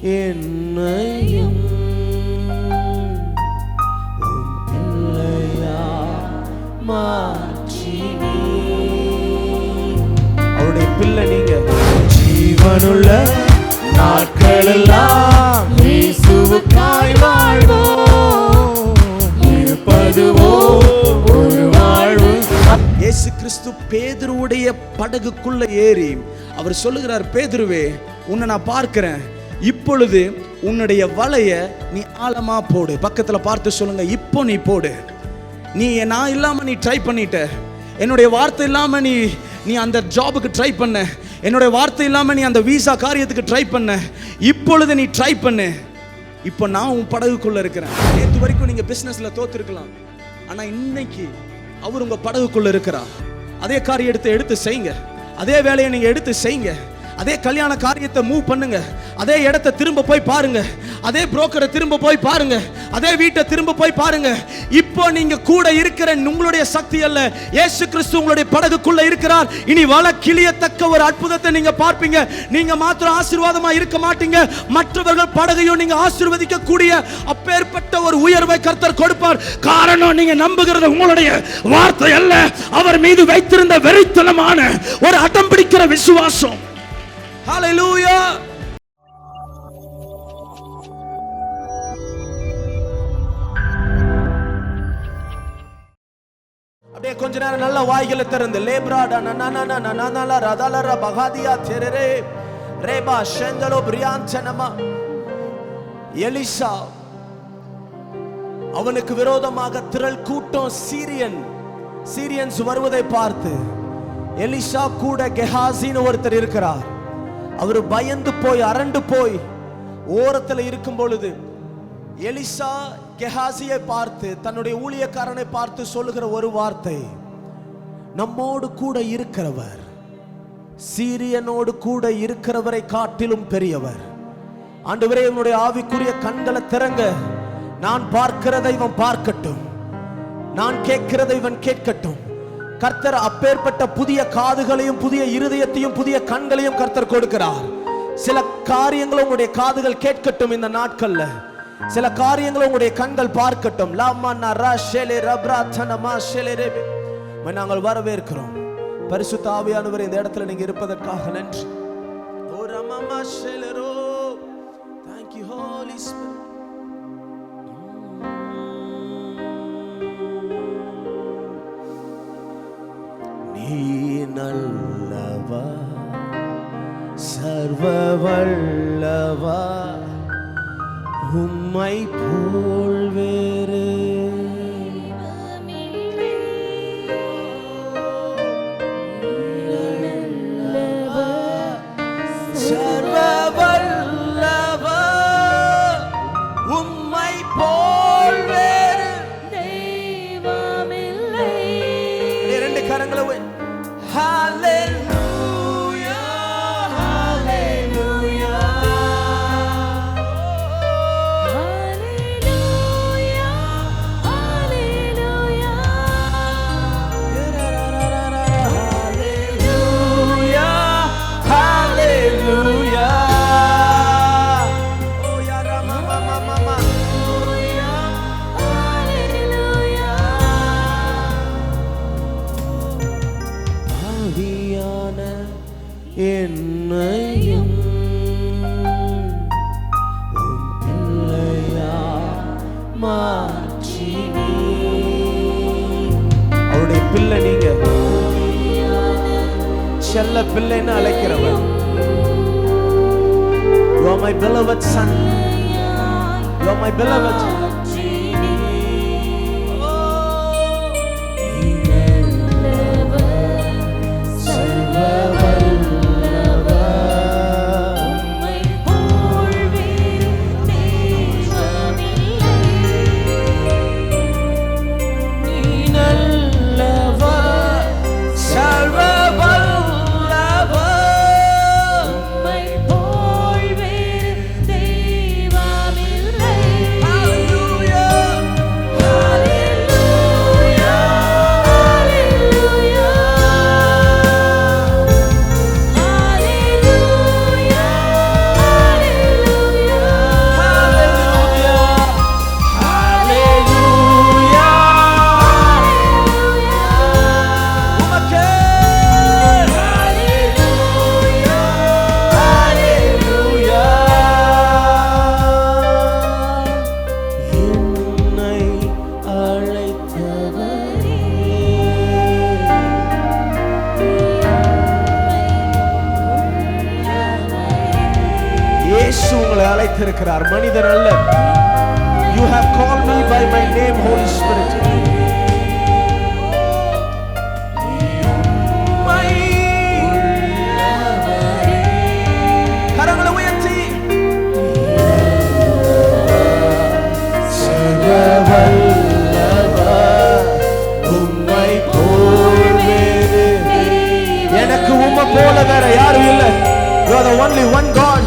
என்னையும் பிள்ளையா மாற்றினீ. அவருடைய பிள்ளை நீங்க. ஜீவனுள்ள நாட்களெல்லாம் இயேசுவுக்காய் வாழ்வோம், இருப்பதுவோ ஒரு வாழ்வு. இயேசு கிறிஸ்து பேதுருவுடைய படகுக்குள்ள ஏறி அவர் சொல்லுகிறார், பேதுருவே உன்னை நான் பார்க்கிறேன், இப்பொழுது உன்னுடைய வலைய நீ ஆழமா போடு. பக்கத்துல பார்த்து சொல்லுங்க, இப்போ நீ போடு. நீ நான் இல்லாம நீ ட்ரை பண்ணிட்ட, என்னுடைய வார்த்தை இல்லாம நீ அந்த ஜாபுக்கு ட்ரை பண்ண, என்னுடைய வார்த்தை இல்லாம நீ அந்த வீசா காரியத்துக்கு ட்ரை பண்ண, இப்பொழுது நீ ட்ரை பண்ணு. இப்போ நான் உன் படகுக்குள்ள இருக்கிறேன். நேற்று வரைக்கும் நீங்க பிசினஸ்ல தோத்துருக்கலாம், ஆனா இன்னைக்கு அவர் உங்க படகுக்குள்ள இருக்கிறார். அதே காரியத்தை எடுத்து செய்யுங்க, அதே வேலையை நீங்க எடுத்து செய்யுங்க, அதே கல்யாண காரியத்தை மூவ் பண்ணுங்க, அதே இடத்தை திரும்ப போய் பாருங்க, அதே புரோக்கரை திரும்ப போய் பாருங்க, அதே வீட்டை திரும்ப போய் பாருங்க. இப்போ நீங்க கூட இருக்கிற உங்களுடைய சக்தி அல்ல, இயேசு கிறிஸ்து உங்களுடைய படகுக்குள்ள இருக்கிறார். இனி வலை கிளியத்தக்க ஒரு அற்புதத்தை நீங்க பார்ப்பீங்க. நீங்க மாத்திரம் ஆசீர்வாதமா இருக்க மாட்டீங்க, மற்றவர்கள் படகையும் நீங்க ஆசீர்வதிக்க கூடிய அப்பேற்பட்ட ஒரு உயர்வை கர்த்தர் கொடுப்பார். காரணம், நீங்க நம்புகிறது உங்களுடைய வார்த்தை அல்ல, அவர் மீது வைத்திருந்த வெறித்தனமான ஒரு அடம் பிடிக்கிற விசுவாசம். ஹல்லேலூயா. அப்படியே கொஞ்ச நேரம் நல்ல வாய்களை திறந்து லேப்ராடா நனனன நனனல ரதலர பகாதியா தெரரே ரேபா ஷெந்தலோ பிரியான்சனமா. எலிசா அவனுக்கு விரோதமாக திரள் கூட்டம் சீரியன்ஸ் வருவதை பார்த்து எலிசா கூட கெஹாசின்னு ஒருத்தர் இருக்கிறார். அவர் பயந்து போய் அரண்டு போய் ஓரத்தில் இருக்கும் பொழுது எலிசா கெஹாசியை பார்த்து, தன்னுடைய ஊழியக்காரனை பார்த்து சொல்லுகிற ஒரு வார்த்தை, நம்மோடு கூட இருக்கிறவர் சீரியனோடு கூட இருக்கிறவரை காட்டிலும் பெரியவர். ஆண்டவரே, என்னுடைய ஆவிக்குரிய கண்களை திறங்க, நான் பார்க்கிறதை இவன் பார்க்கட்டும், நான் கேட்கிறதை இவன் கேட்கட்டும். கர்த்தர் அப்பேற்பட்ட புதிய காதுகளையும் புதிய இருதயத்தையும் புதிய கண்களையும் கர்த்தர் கொடுக்கிறார். சில காரியங்களும் உங்களுடைய காதுகள் கேட்கட்டும் இந்த நாட்கள்ல, சில காரியங்களும் உங்களுடைய கண்கள் பார்க்கட்டும். நாங்கள் வரவேற்கிறோம் பரிசுத்த ஆவியானவர், இந்த இடத்துல நீங்க இருப்பதற்காக நன்றி. Thank you Holy Spirit. நீ நல்லவா, சர்வ வல்லவா, உம்மை போல் வேறு சர்வ வல்லவா, உம்மை போல் வேறு தெய்வமில்லை. இரண்டு கரங்களை Hallelujah, hallelujah, hallelujah, hallelujah, hallelujah, hallelujah. Oh ya Rama mama mama, hallelujah, hallelujah. ஆவியான என்னையும் பிள்ளையா மாற்றினீ. அவருடைய பிள்ளை நீங்க, செல்ல பிள்ளைன்னு அழைக்கிறவர். You are my beloved son, you are my beloved son. Hallelujah. இயேசு உங்களை அழைத்திருக்கிறார், மனிதர் அல்ல. You have called me by my name, Holy Spirit. கரங்களை உயர்த்தி எனக்கு உம்மை போல வேற யாரும் இல்லை. You are the only one God.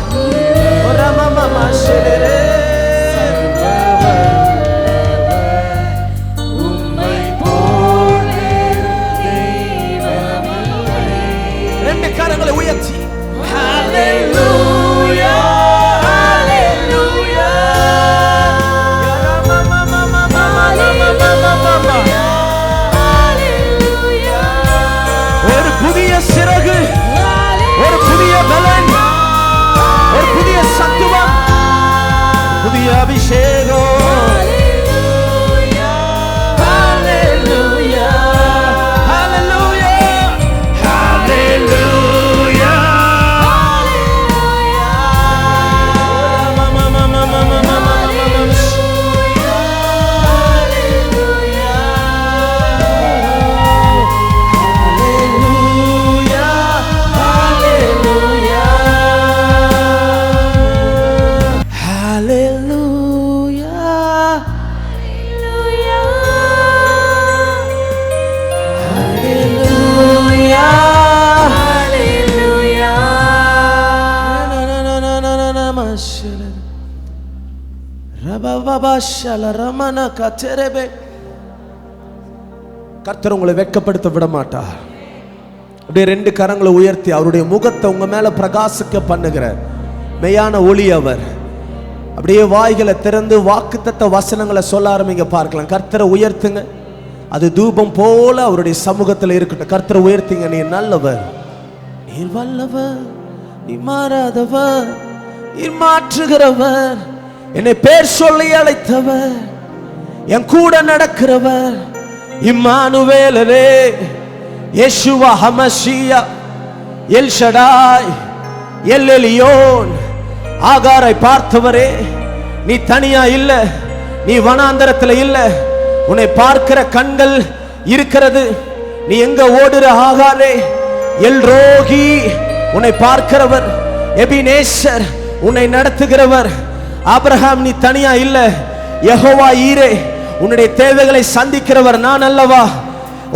ரெண்டு கரங்களை உயர்த்தி Hallelujah, Hallelujah, ஒரு புதிய சிறகு, ஒரு புதிய பலன், ஒரு புதிய சத்துவம், புதிய அபிஷேகம். கர்த்தர் உங்களை வெட்கப்படுத்த விட மாட்டார். அப்படியே ரெண்டு கரங்களை உயர்த்தி அவருடைய முகத்தை உங்க மேல பிரகாசிக்க பண்ணுகிற மெய்யான ஒளி அவர். அப்படியே வாய்களை திறந்து வாக்குத்தத்த வசனங்களை சொல்ல ஆரம்பிங்க. பார்க்கலாம். கர்த்தரை உயர்த்துங்க. அது தூபம் போல அவருடைய சமூகத்தில் இருக்கட்டும். கர்த்தரை உயர்த்திங்க. நீ நல்லவர், நீ வல்லவர், நீ மாறாதவர், நீ மாற்றுகிறவர், என்னை பேர் சொல்லி அழைத்தவர், என் கூட நடக்கிறவர், இம்மானுவேலரே, Yeshua Hamashiach, El Shaddai, El Elyon, ஆகாரை பார்த்தவரே, நீ தனியா இல்ல, நீ வனாந்தரத்தில் இல்ல, உன்னை பார்க்கிற கண்கள் இருக்கிறது. நீ எங்க ஓடுற ஆகாரே, எல் ரோகி, உன்னை பார்க்கிறவர், எபினேசர், உன்னை நடத்துகிறவர். ஆபிரகாம், நீ தனியா இல்ல, யெகோவா ஈரே, உன்னுடைய தேவைகளை சந்திக்கிறவர் நான் அல்லவா.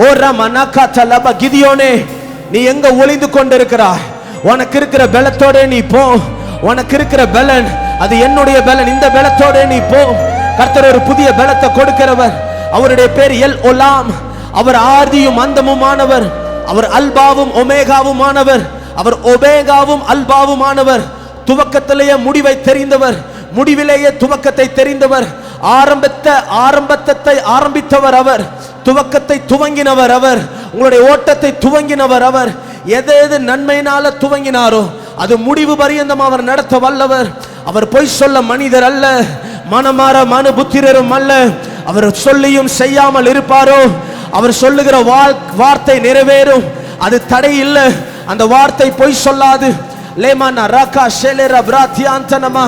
ஓ ரமனகா தலப கிதியோனே, நீ எங்க ஒளிந்து கொண்டிருக்கிறாய்? உனக்கு இருக்கிற பலத்தோட நீ போ. உனக்கு இருக்கிற பலன் அது என்னுடைய பலன். இந்த பலத்தோட நீ போ. கர்த்தர் ஒரு புதிய பலத்தை கொடுக்கிறவர். அவருடைய பேர் எல் ஒலாம். அவர் ஆதியும் அந்தமுமானவர். அவர் அல்பாவும் ஒமேகாவுமானவர். அவர் ஒமேகாவும் அல்பாவுமானவர். துவக்கத்திலேயே முடிவை தெரிந்தவர், முடிவிலேயே துவக்கத்தை தெரிந்தவர். ஆரம்பத்தை ஆரம்பித்தவர் அவர். துவக்கத்தை துவங்கினவர் அவர். உங்களுடைய ஓட்டத்தை துவங்கினவர் அவர். எது நன்மையினால துவங்கினாரோ அது முடிவு பரியந்தம் அவர் நடத்த வல்லவர். அவர் பொய் சொல்ல மனிதர் அல்ல, மனமாற மனு புத்திரரும் அல்ல. அவர் சொல்லியும் செய்யாமல் இருப்பாரோ? அவர் சொல்லுகிற வார்த்தை நிறைவேறும். அது தடை இல்லை. அந்த வார்த்தை பொய் சொல்லாது. லேமானா ராகா ஷேலேரா பிராத்தியாந்தனமா,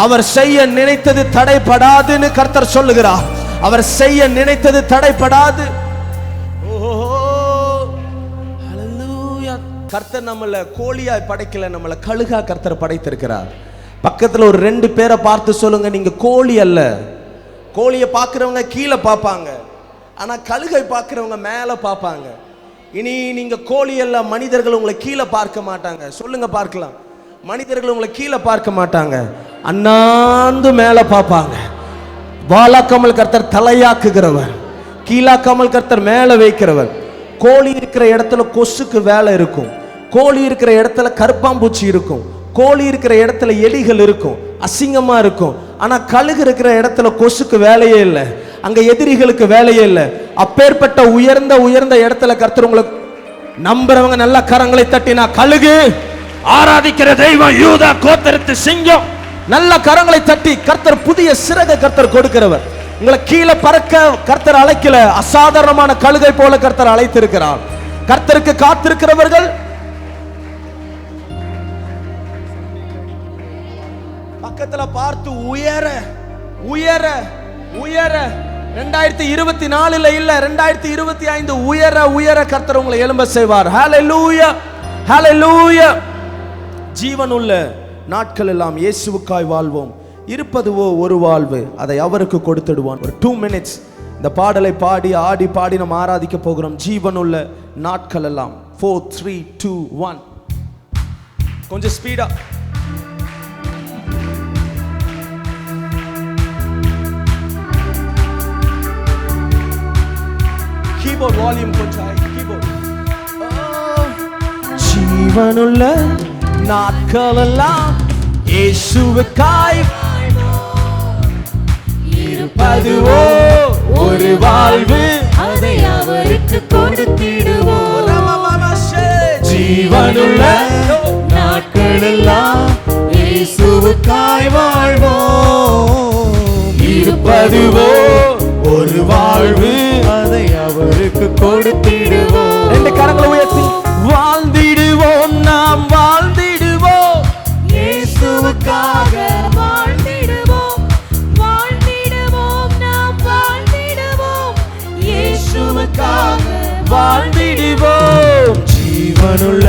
அவர் செய்ய நினைத்தது தடைபடாதுன்னு கர்த்தர் சொல்லுகிறார். அவர் செய்ய நினைத்தது தடைபடாது. கர்த்தர் நம்மள கோழியாய் படைக்கல, நம்மள கழுகா கர்த்தர் படைத்திருக்கிறார். பக்கத்துல ஒரு ரெண்டு பேரை பார்த்து சொல்லுங்க, நீங்க கோழி அல்ல. கோழியை பார்க்கிறவங்க கீழே பார்ப்பாங்க, ஆனா கழுகை பார்க்கிறவங்க மேல பார்ப்பாங்க. இனி நீங்க கோழி அல்ல. மனிதர்கள் உங்களை கீழே பார்க்க மாட்டாங்க. சொல்லுங்க பார்க்கலாம். மனிதர்கள் உங்களை கீழே பார்க்க மாட்டாங்க, அண்ணாந்து மேல பார்ப்பாங்க. வாலாக்காமல் கர்த்தர் தலையாக்குகிறவர், கீழாக்காமல் கர்த்தர் மேல வைக்கிறவர். கோழி இருக்கிற இடத்துல கொசுக்கு வேலை இருக்கும். கோழி இருக்கிற இடத்துல கருப்பாம்பூச்சி இருக்கும். கோழி இருக்கிற இடத்துல எலிகள் இருக்கும், அசிங்கமா இருக்கும். ஆனா கழுகு இருக்கிற இடத்துல கொசுக்கு வேலையே இல்லை, அங்க எதிரிகளுக்கு வேலையே இல்லை. அப்பேற்பட்ட உயர்ந்த உயர்ந்த இடத்துல கர்த்தர் உங்களுக்கு நம்புறவங்க நல்ல கரங்களை தட்டினா, கழுகு ஆராதிக்கிற தெய்வம் யூதா கோத்திரத்து சிங்கம், நல்ல கரங்களை தட்டி கர்த்தர் புதிய சிறகை கர்த்தர் கொடுக்கிறவர். உங்களை கீழே பறக்க கர்த்தர் அழைக்கல, அசாதாரணமான கழுகை போல கர்த்தர் அழைத்திருக்கிறார். கர்த்தருக்கு காத்திருக்கிறவர்கள் பக்கத்துல பார்த்து உயர உயர உயர 2024 இல்ல 2025 உயர உயர கர்த்தர் உங்களை எழும்ப செய்வார். ஹல்லேலூயா ஹல்லேலூயா. ஜீவனுள்ள நாட்கள் எல்லாம் இயேசுவுக்காய் வாழ்வோம். இருப்பதுவோ ஒரு வாழ்வு, அதை அவருக்கு கொடுத்துடுவான். ஒரு 2 minutes இந்த பாடலை பாடி ஆடி பாடி நம்ம ஆராதிக்க போகிறோம். ஜீவனுள்ள நாட்கள் எல்லாம். 4 3 2 1. கொஞ்சம் ஸ்பீடா. கீபோர்ட் வால்யூம் கொஞ்சம் ஹை. கீபோர்ட். ஜீவனுள்ள நாட்கள் எல்லாம் இயேசுவுக்காய் இருப்பதுவோ ஒரு வாழ்வு, அதை அவருக்கு கொடுத்திடுவோம். ஜீவனுள்ள நாட்கள் எல்லாம் இயேசுவுக்காய் வாழ்வோம். இருப்பதுவோ ஒரு வாழ்வு, அதை அவருக்கு கொடுத்திடுவோம். 2 கரங்களை உயர்த்தி வாழ்ந்திடுவோம், நாம் வாழ்ந்திடுவோம். இயேசுவுக்காக வாழ்ந்திடுவோம், வாழ்ந்திடுவோம், நாம் வாழ்ந்திடுவோம். இயேசுவுக்காக வாழ்ந்திடுவோம். ஜீவனுள்ள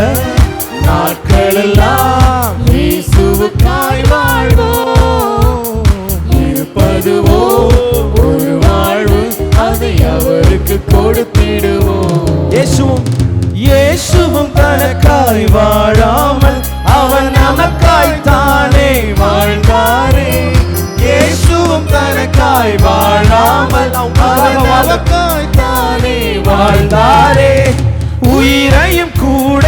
நாட்கள் எல்லாம் இயேசுவுக்காய் வாழ்வோம். இருப்பதுவோ ஒரு வாழ்வு, அதை அவருக்கு கொடுத்திடுவோம். இயேசுவும் தனக்காய் வாழாமல் அவன் நமக்காய் தானே வாழ்ந்தாரே. இயேசுவும் தனக்காய் வாழாமல் அவன் நமக்காய் தானே வாழ்ந்தாரே. உயிரையும் கூட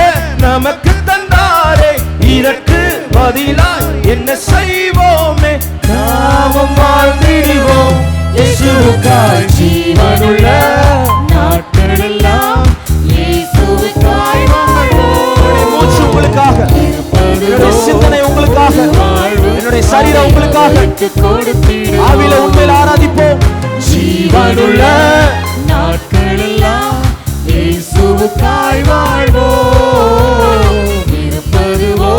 நமக்கு தந்தாரே. இதற்கு பதிலாய் என்ன செய்வோமே? நாமும் வாழ்ந்திடுவோம் இயேசுவுக்காய். ஜீவனுள்ள நாட்கள் எல்லாம் இயேசுவுக்காய் வாழ்வோம். மூச்சு உங்களுக்காக, என்னுடைய சிந்தனை உங்களுக்காக, என்னுடைய சரீரம் உங்களுக்காக. ஆவியில உண்மையில் ஆராதிப்போம். ஜீவனுள்ள நாட்கள் எல்லாம் இயேசுவுக்காய் வாழ்வோம். இருப்பதுவோ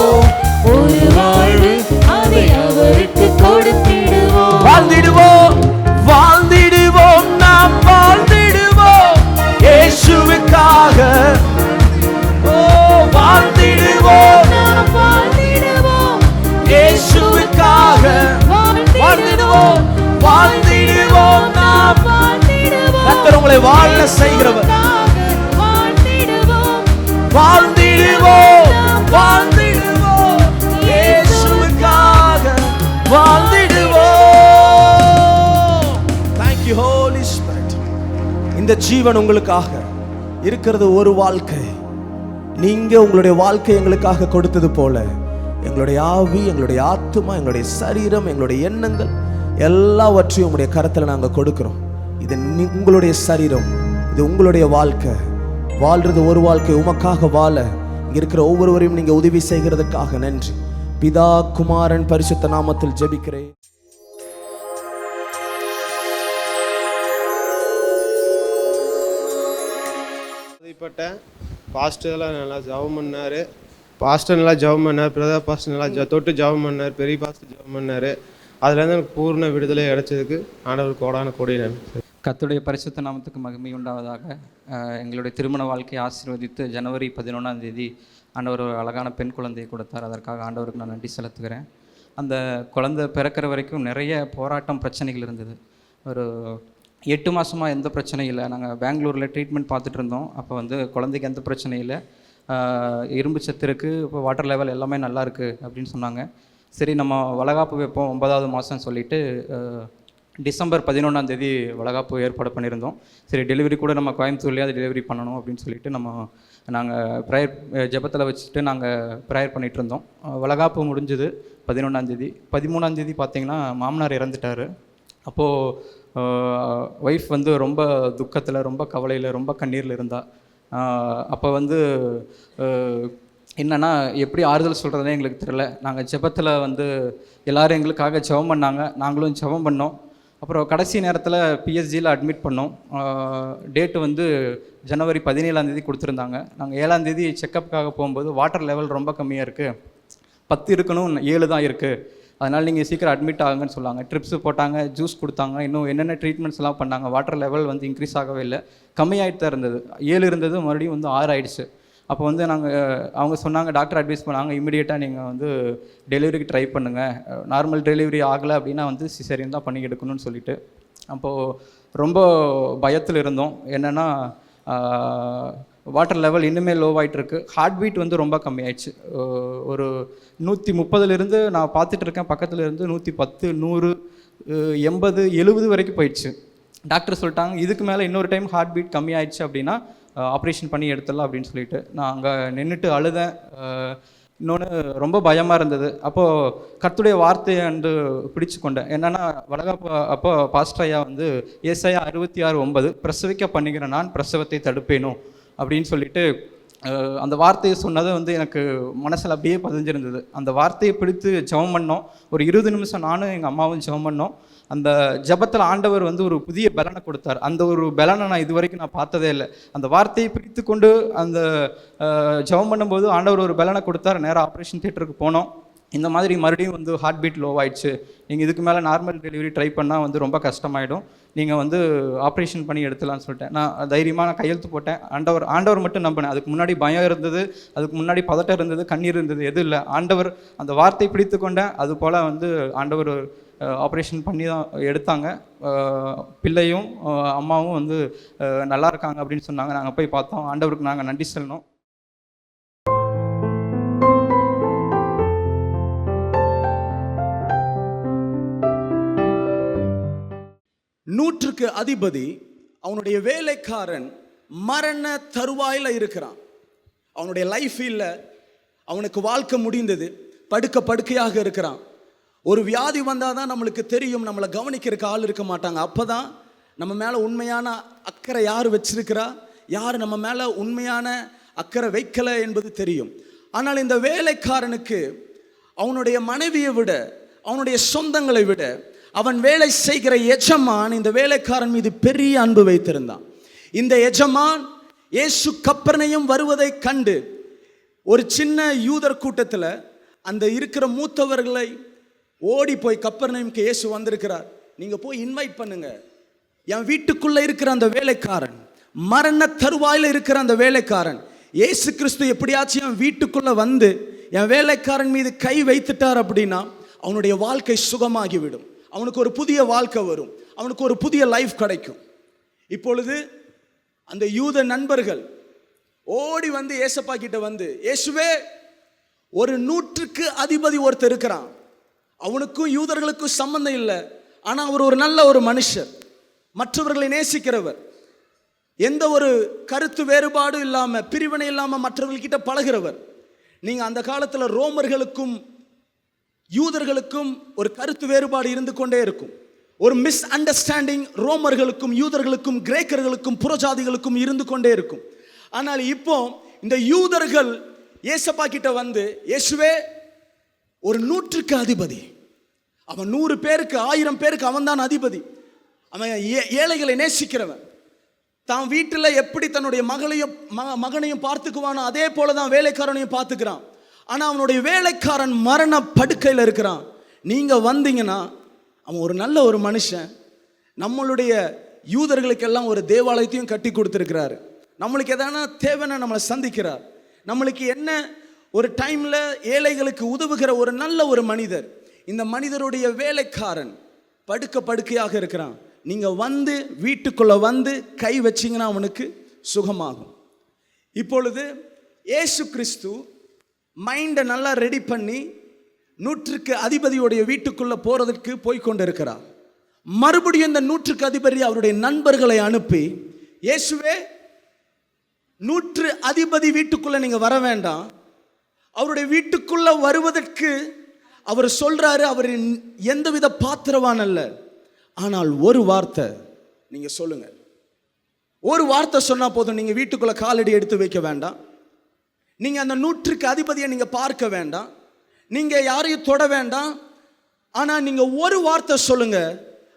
ஒரு வாழ்வு, அதை அவருக்கு கொடுத்திடுவோம். வாழ்ந்திடுவோம், வாழ்ந்திடுவோம், நாம் வாழ்ந்திடுவோம் இயேசுவுக்காக. ஓ வாழ்ந்திடுவோம், நாம் வாழ்ந்திடுவோம் இயேசுவுக்காக. வாழ்ந்திடுவோம், வாழ்ந்திடுவோம், நாம் வாழ்ந்திடுவோம். கர்த்தர் உங்களை வாழ செய்கிறவர். வாழ்ந்திடுவோம், வாழ்ந்திடுவோம், வாழ்ந்திடுவோம் இயேசுவுக்காக. வாழ்ந்திடுவோம். Thank you Holy Spirit. இந்த ஜீவன் உங்களுக்காக இருக்கிறது ஒரு வாழ்க்கை. நீங்க உங்களுடைய வாழ்க்கை எங்களுக்காக கொடுத்தது போல எங்களுடைய ஆவி, எங்களுடைய ஆத்துமா, எங்களுடைய சரீரம், எங்களுடைய எண்ணங்கள் எல்லாவற்றையும் உங்களுடைய கரத்தில் நாங்கள் கொடுக்கிறோம். இது உங்களுடைய சரீரம், இது உங்களுடைய வாழ்க்கை. வாழ்றது ஒரு வாழ்க்கை. உமக்காக வாழ இங்க இருக்கிற ஒவ்வொருவரையும் நீங்க உதவி செய்கிறதுக்காக நன்றி. பிதா குமாரன் பரிசுத்த நாமத்தில் ஜெபிக்கிறேன். பாஸ்டர்லாம் நல்லா ஜெபம் பண்ணார். பாஸ்டர் நல்லா ஜெபம் பண்ணார். பிரதர் பாஸ்டர் நல்லா தொட்டு ஜெபம் பண்ணார். பெரிய பாஸ்டர் ஜெபம் பண்ணார். அதுலேருந்து எனக்கு பூர்ண விடுதலை கிடைச்சதுக்கு ஆண்டவர் கோடான கோடி நன்றி. கர்த்தருடைய பரிசுத்த நாமத்துக்கு மகிமை உண்டாவதாக. எங்களுடைய திருமண வாழ்க்கையை ஆசீர்வதித்து ஜனவரி 11ஆம் தேதி ஆண்டவர் ஒரு அழகான பெண் குழந்தையை கொடுத்தார். அதற்காக ஆண்டவருக்கு நான் நன்றி செலுத்துகிறேன். அந்த குழந்தை பிறக்கிற வரைக்கும் நிறைய போராட்டம், பிரச்சனைகள் இருந்தது. ஒரு 8 மாதமாக எந்த பிரச்சனையும் இல்லை. நாங்கள் பெங்களூரில் ட்ரீட்மெண்ட் பார்த்துட்டு இருந்தோம். அப்போ வந்து குழந்தைக்கு எந்த பிரச்சனையும் இல்லை, இரும்பு சத்து இருக்குது, இப்போ வாட்டர் லெவல் எல்லாமே நல்லா இருக்குது அப்படின்னு சொன்னாங்க. சரி நம்ம வளகாப்பு வைப்போம் 9வது மாதம் சொல்லிவிட்டு டிசம்பர் 11ஆம் தேதி வளகாப்பு ஏற்பாடு பண்ணியிருந்தோம். சரி டெலிவரி கூட நம்ம கோயம்புத்தூர்லேயே அது டெலிவரி பண்ணணும் அப்படின்னு சொல்லிட்டு நாங்கள் ப்ரேயர் ஜெபத்தில் வச்சுட்டு நாங்கள் ப்ரேயர் பண்ணிகிட்டு இருந்தோம். வளகாப்பு முடிஞ்சுது 11ஆம் தேதி. 13ஆம் தேதி பார்த்திங்கன்னா மாமனார் இறந்துட்டார். அப்போது ஒய்ஃப் வந்து ரொம்ப துக்கத்தில், ரொம்ப கவலையில், ரொம்ப கண்ணீரில் இருந்தாள். அப்போ வந்து என்னென்னா எப்படி ஆறுதல் சொல்கிறதுனே எங்களுக்கு தெரியல. நாங்கள் ஜெபத்தில் வந்து எல்லோரும் எங்களுக்காக ஜெபம் பண்ணாங்க, நாங்களும் ஜெபம் பண்ணோம். அப்புறம் கடைசி நேரத்தில் பிஎஸ்ஜியில் அட்மிட் பண்ணோம். டேட்டு வந்து ஜனவரி 17ஆம் தேதி கொடுத்துருந்தாங்க. நாங்கள் 7ஆம் தேதி செக்கப்புக்காக போகும்போது வாட்டர் லெவல் ரொம்ப கம்மியாக இருக்குது, 10 இருக்கணும், 7 தான் இருக்குது. அதனால் நீங்கள் சீக்கிரம் அட்மிட் ஆகுங்கன்னு சொன்னாங்க. ட்ரிப்ஸு போட்டாங்க, ஜூஸ் கொடுத்தாங்க, இன்னும் என்னென்ன ட்ரீட்மெண்ட்ஸ்லாம் பண்ணாங்க. வாட்டர் லெவல் வந்து இன்க்ரீஸ் ஆகவே இல்லை, கம்மியாகிட்டு தான் இருந்தது. 7 இருந்தது, மறுபடியும் வந்து 6 ஆகிடுச்சு. அப்போ வந்து அவங்க சொன்னாங்க, டாக்டர் அட்வைஸ் பண்ணாங்க, இமீடியட்டாக நீங்கள் வந்து டெலிவரிக்கு ட்ரை பண்ணுங்கள், நார்மல் டெலிவரி ஆகலை அப்படின்னா வந்து சிசேரியன் தான் பண்ணி எடுக்கணும்னு சொல்லிட்டு. அப்போது ரொம்ப பயத்தில் இருந்தோம். என்னென்னா வாட்டர் லெவல் இன்னுமே லோவாகிட்டுருக்கு, ஹார்ட் பீட் வந்து ரொம்ப கம்மியாயிடுச்சு. ஒரு 130 நான் பார்த்துட்டு இருக்கேன், பக்கத்தில் இருந்து 110, 100, 80, 70 வரைக்கும் போயிடுச்சு. டாக்டர் சொல்லிட்டாங்க, இதுக்கு மேலே இன்னொரு டைம் ஹார்ட் பீட் கம்மியாயிடுச்சு அப்படின்னா ஆப்ரேஷன் பண்ணி எடுத்துடலாம் அப்படின்னு சொல்லிட்டு. நான் அங்கே நின்றுட்டு அழுதேன். இன்னொன்று ரொம்ப பயமாக இருந்தது. அப்போது கர்த்தருடைய வார்த்தையை வந்து பிடிச்சு கொண்டேன். என்னென்னா வளகாப்பு அப்போ பாஸ்டர் ஐயா வந்து ஏசாயா 66:9 பிரசவிக்க பண்ணுகிற நான் பிரசவத்தை தடுப்பேனும் அப்படின்னு சொல்லிட்டு அந்த வார்த்தையை சொன்னதை வந்து எனக்கு மனசில் அப்படியே பதிஞ்சிருந்தது. அந்த வார்த்தையை பிடித்து ஜெபம் பண்ணோம். ஒரு 20 நிமிஷம் நானும் எங்கள் அம்மாவும் ஜெபம் பண்ணோம். அந்த ஜெபத்தில் ஆண்டவர் வந்து ஒரு புதிய பலனை கொடுத்தார். அந்த ஒரு பலனை நான் இது வரைக்கும் நான் பார்த்ததே இல்லை. அந்த வார்த்தையை பிடித்து கொண்டு அந்த ஜெபம் பண்ணும்போது ஆண்டவர் ஒரு பலனை கொடுத்தார். நேராக ஆப்ரேஷன் தியேட்டருக்கு போனோம். இந்த மாதிரி மறுபடியும் வந்து ஹார்ட் பீட் லோ ஆயிடுச்சு, நீங்கள் இதுக்கு மேலே நார்மல் டெலிவரி ட்ரை பண்ணால் வந்து ரொம்ப கஷ்டமாயிடும், நீங்கள் வந்து ஆப்ரேஷன் பண்ணி எடுத்துலான்னு சொல்லிட்டேன். நான் தைரியமாக கையெழுத்து போட்டேன். ஆண்டவர் மட்டும் நம்பினேன். அதுக்கு முன்னாடி பயம் இருந்தது, அதுக்கு முன்னாடி பதட்டம் இருந்தது, கண்ணீர் இருந்தது, எதுவும் இல்லை. ஆண்டவர் அந்த வார்த்தை பிடித்து கொண்டேன். அது போல் வந்து ஆண்டவர் ஆப்ரேஷன் பண்ணி தான் எடுத்தாங்க. பிள்ளையும் அம்மாவும் வந்து நல்லா இருக்காங்க அப்படின்னு சொன்னாங்க. நாங்கள் போய் பார்த்தோம். ஆண்டவருக்கு நாங்கள் நன்றி சொல்லணும். நூற்றுக்கு அதிபதி அவனுடைய வேலைக்காரன் மரண தருவாயில் இருக்கிறான். அவனுடைய லைஃப் இல்லை, அவனுக்கு வாழ்க்கை முடிந்தது, படுக்கையாக இருக்கிறான். ஒரு வியாதி வந்தால் தான் நம்மளுக்கு தெரியும், நம்மளை கவனிக்கிறதுக்கு ஆள் இருக்க மாட்டாங்க. அப்போ தான் நம்ம மேலே உண்மையான அக்கறை யார் வச்சிருக்கிறா, யார் நம்ம மேலே உண்மையான அக்கறை வைக்கலை என்பது தெரியும். ஆனால் இந்த வேலைக்காரனுக்கு அவனுடைய மனைவியை விட, அவனுடைய சொந்தங்களை விட, அவன் வேலை செய்கிற எஜமான் இந்த வேலைக்காரன் மீது பெரிய அன்பு வைத்திருந்தான். இந்த எஜமான் இயேசு கப்பர்நேயும் வருவதை கண்டு ஒரு சின்ன யூதர் கூட்டத்தில் அந்த இருக்கிற மூத்தவர்களை ஓடி போய், கப்பர்நேயும்க்கு இயேசு வந்திருக்கிறார், நீங்கள் போய் இன்வைட் பண்ணுங்க. என் வீட்டுக்குள்ளே இருக்கிற அந்த வேலைக்காரன், மரண தருவாயில் இருக்கிற அந்த வேலைக்காரன், இயேசு கிறிஸ்து எப்படியாச்சும் என் வீட்டுக்குள்ளே வந்து என் வேலைக்காரன் மீது கை வைத்துட்டார் அப்படின்னா அவனுடைய வாழ்க்கை சுகமாகிவிடும், அவனுக்கு ஒரு புதிய வாழ்க்கை வரும், அவனுக்கு ஒரு புதிய லைஃப் கிடைக்கும். இப்பொழுது அந்த யூத நண்பர்கள் ஓடி வந்து ஏசப்பா கிட்ட வந்து, இயேசுவே, ஒரு 100க்கு அதிபதி ஒருத்தர் இருக்கிறான், அவனுக்கும் யூதர்களுக்கும் சம்பந்தம் இல்லை, ஆனால் அவர் ஒரு நல்ல ஒரு மனுஷர், மற்றவர்களை நேசிக்கிறவர், எந்த ஒரு கருத்து வேறுபாடும் இல்லாமல், பிரிவினை இல்லாமல் மற்றவர்கள்கிட்ட பழகிறவர். நீங்கள் அந்த காலத்தில் ரோமர்களுக்கும் யூதர்களுக்கும் ஒரு கருத்து வேறுபாடு இருந்து கொண்டே இருக்கும். ஒரு மிஸ் அண்டர்ஸ்டாண்டிங் ரோமர்களுக்கும் யூதர்களுக்கும் கிரேக்கர்களுக்கும் புறஜாதிகளுக்கும் இருந்து கொண்டே இருக்கும். ஆனால் இப்போ இந்த யூதர்கள் ஏசப்பா கிட்ட வந்து, இயேசுவே, ஒரு 100க்கு அதிபதி, அவன் 100 பேருக்கு 1000 பேருக்கு அவன் தான் அதிபதி, அவன் ஏழைகளை நேசிக்கிறவன், தான் வீட்டில் எப்படி தன்னுடைய மகனையும் பார்த்துக்குவானோ அதே போல தான் வேலைக்காரனையும் பார்த்துக்கிறான். ஆனால் அவனுடைய வேலைக்காரன் மரண படுக்கையில் இருக்கிறான். நீங்கள் வந்தீங்கன்னா, அவன் ஒரு நல்ல ஒரு மனுஷன், நம்மளுடைய யூதர்களுக்கெல்லாம் ஒரு தேவாலயத்தையும் கட்டி கொடுத்துருக்கிறாரு, நம்மளுக்கு எதனா தேவைன்னா நம்மளை சந்திக்கிறார், நம்மளுக்கு என்ன ஒரு டைமில் ஏழைகளுக்கு உதவுகிற ஒரு நல்ல ஒரு மனிதர். இந்த மனிதருடைய வேலைக்காரன் படுக்கையாக இருக்கிறான், நீங்கள் வந்து வீட்டுக்குள்ளே வந்து கை வச்சிங்கன்னா அவனுக்கு சுகமாகும். இப்பொழுது இயேசு கிறிஸ்து மைண்டை நல்லா ரெடி பண்ணி 100க்கு அதிபதியுடைய வீட்டுக்குள்ளே போகிறதுக்கு போய்கொண்டு இருக்கிறார். மறுபடியும் இந்த 100க்கு அதிபதி அவருடைய நண்பர்களை அனுப்பி, இயேசுவே, 100 அதிபதி வீட்டுக்குள்ளே நீங்கள் வர வேண்டாம், அவருடைய வீட்டுக்குள்ளே வருவதற்கு அவர் சொல்கிறாரு, அவர் எந்தவித பாத்திரவான் அல்ல, ஆனால் ஒரு வார்த்தை நீங்கள் சொல்லுங்கள், ஒரு வார்த்தை சொன்னால் போதும், நீங்கள் வீட்டுக்குள்ளே காலடி எடுத்து வைக்க வேண்டாம், நீங்கள் அந்த 100க்கு அதிபதியை நீங்கள் பார்க்க வேண்டாம், நீங்கள் யாரையும் தொட வேண்டாம், ஆனால் நீங்கள் ஒரு வார்த்தை சொல்லுங்க,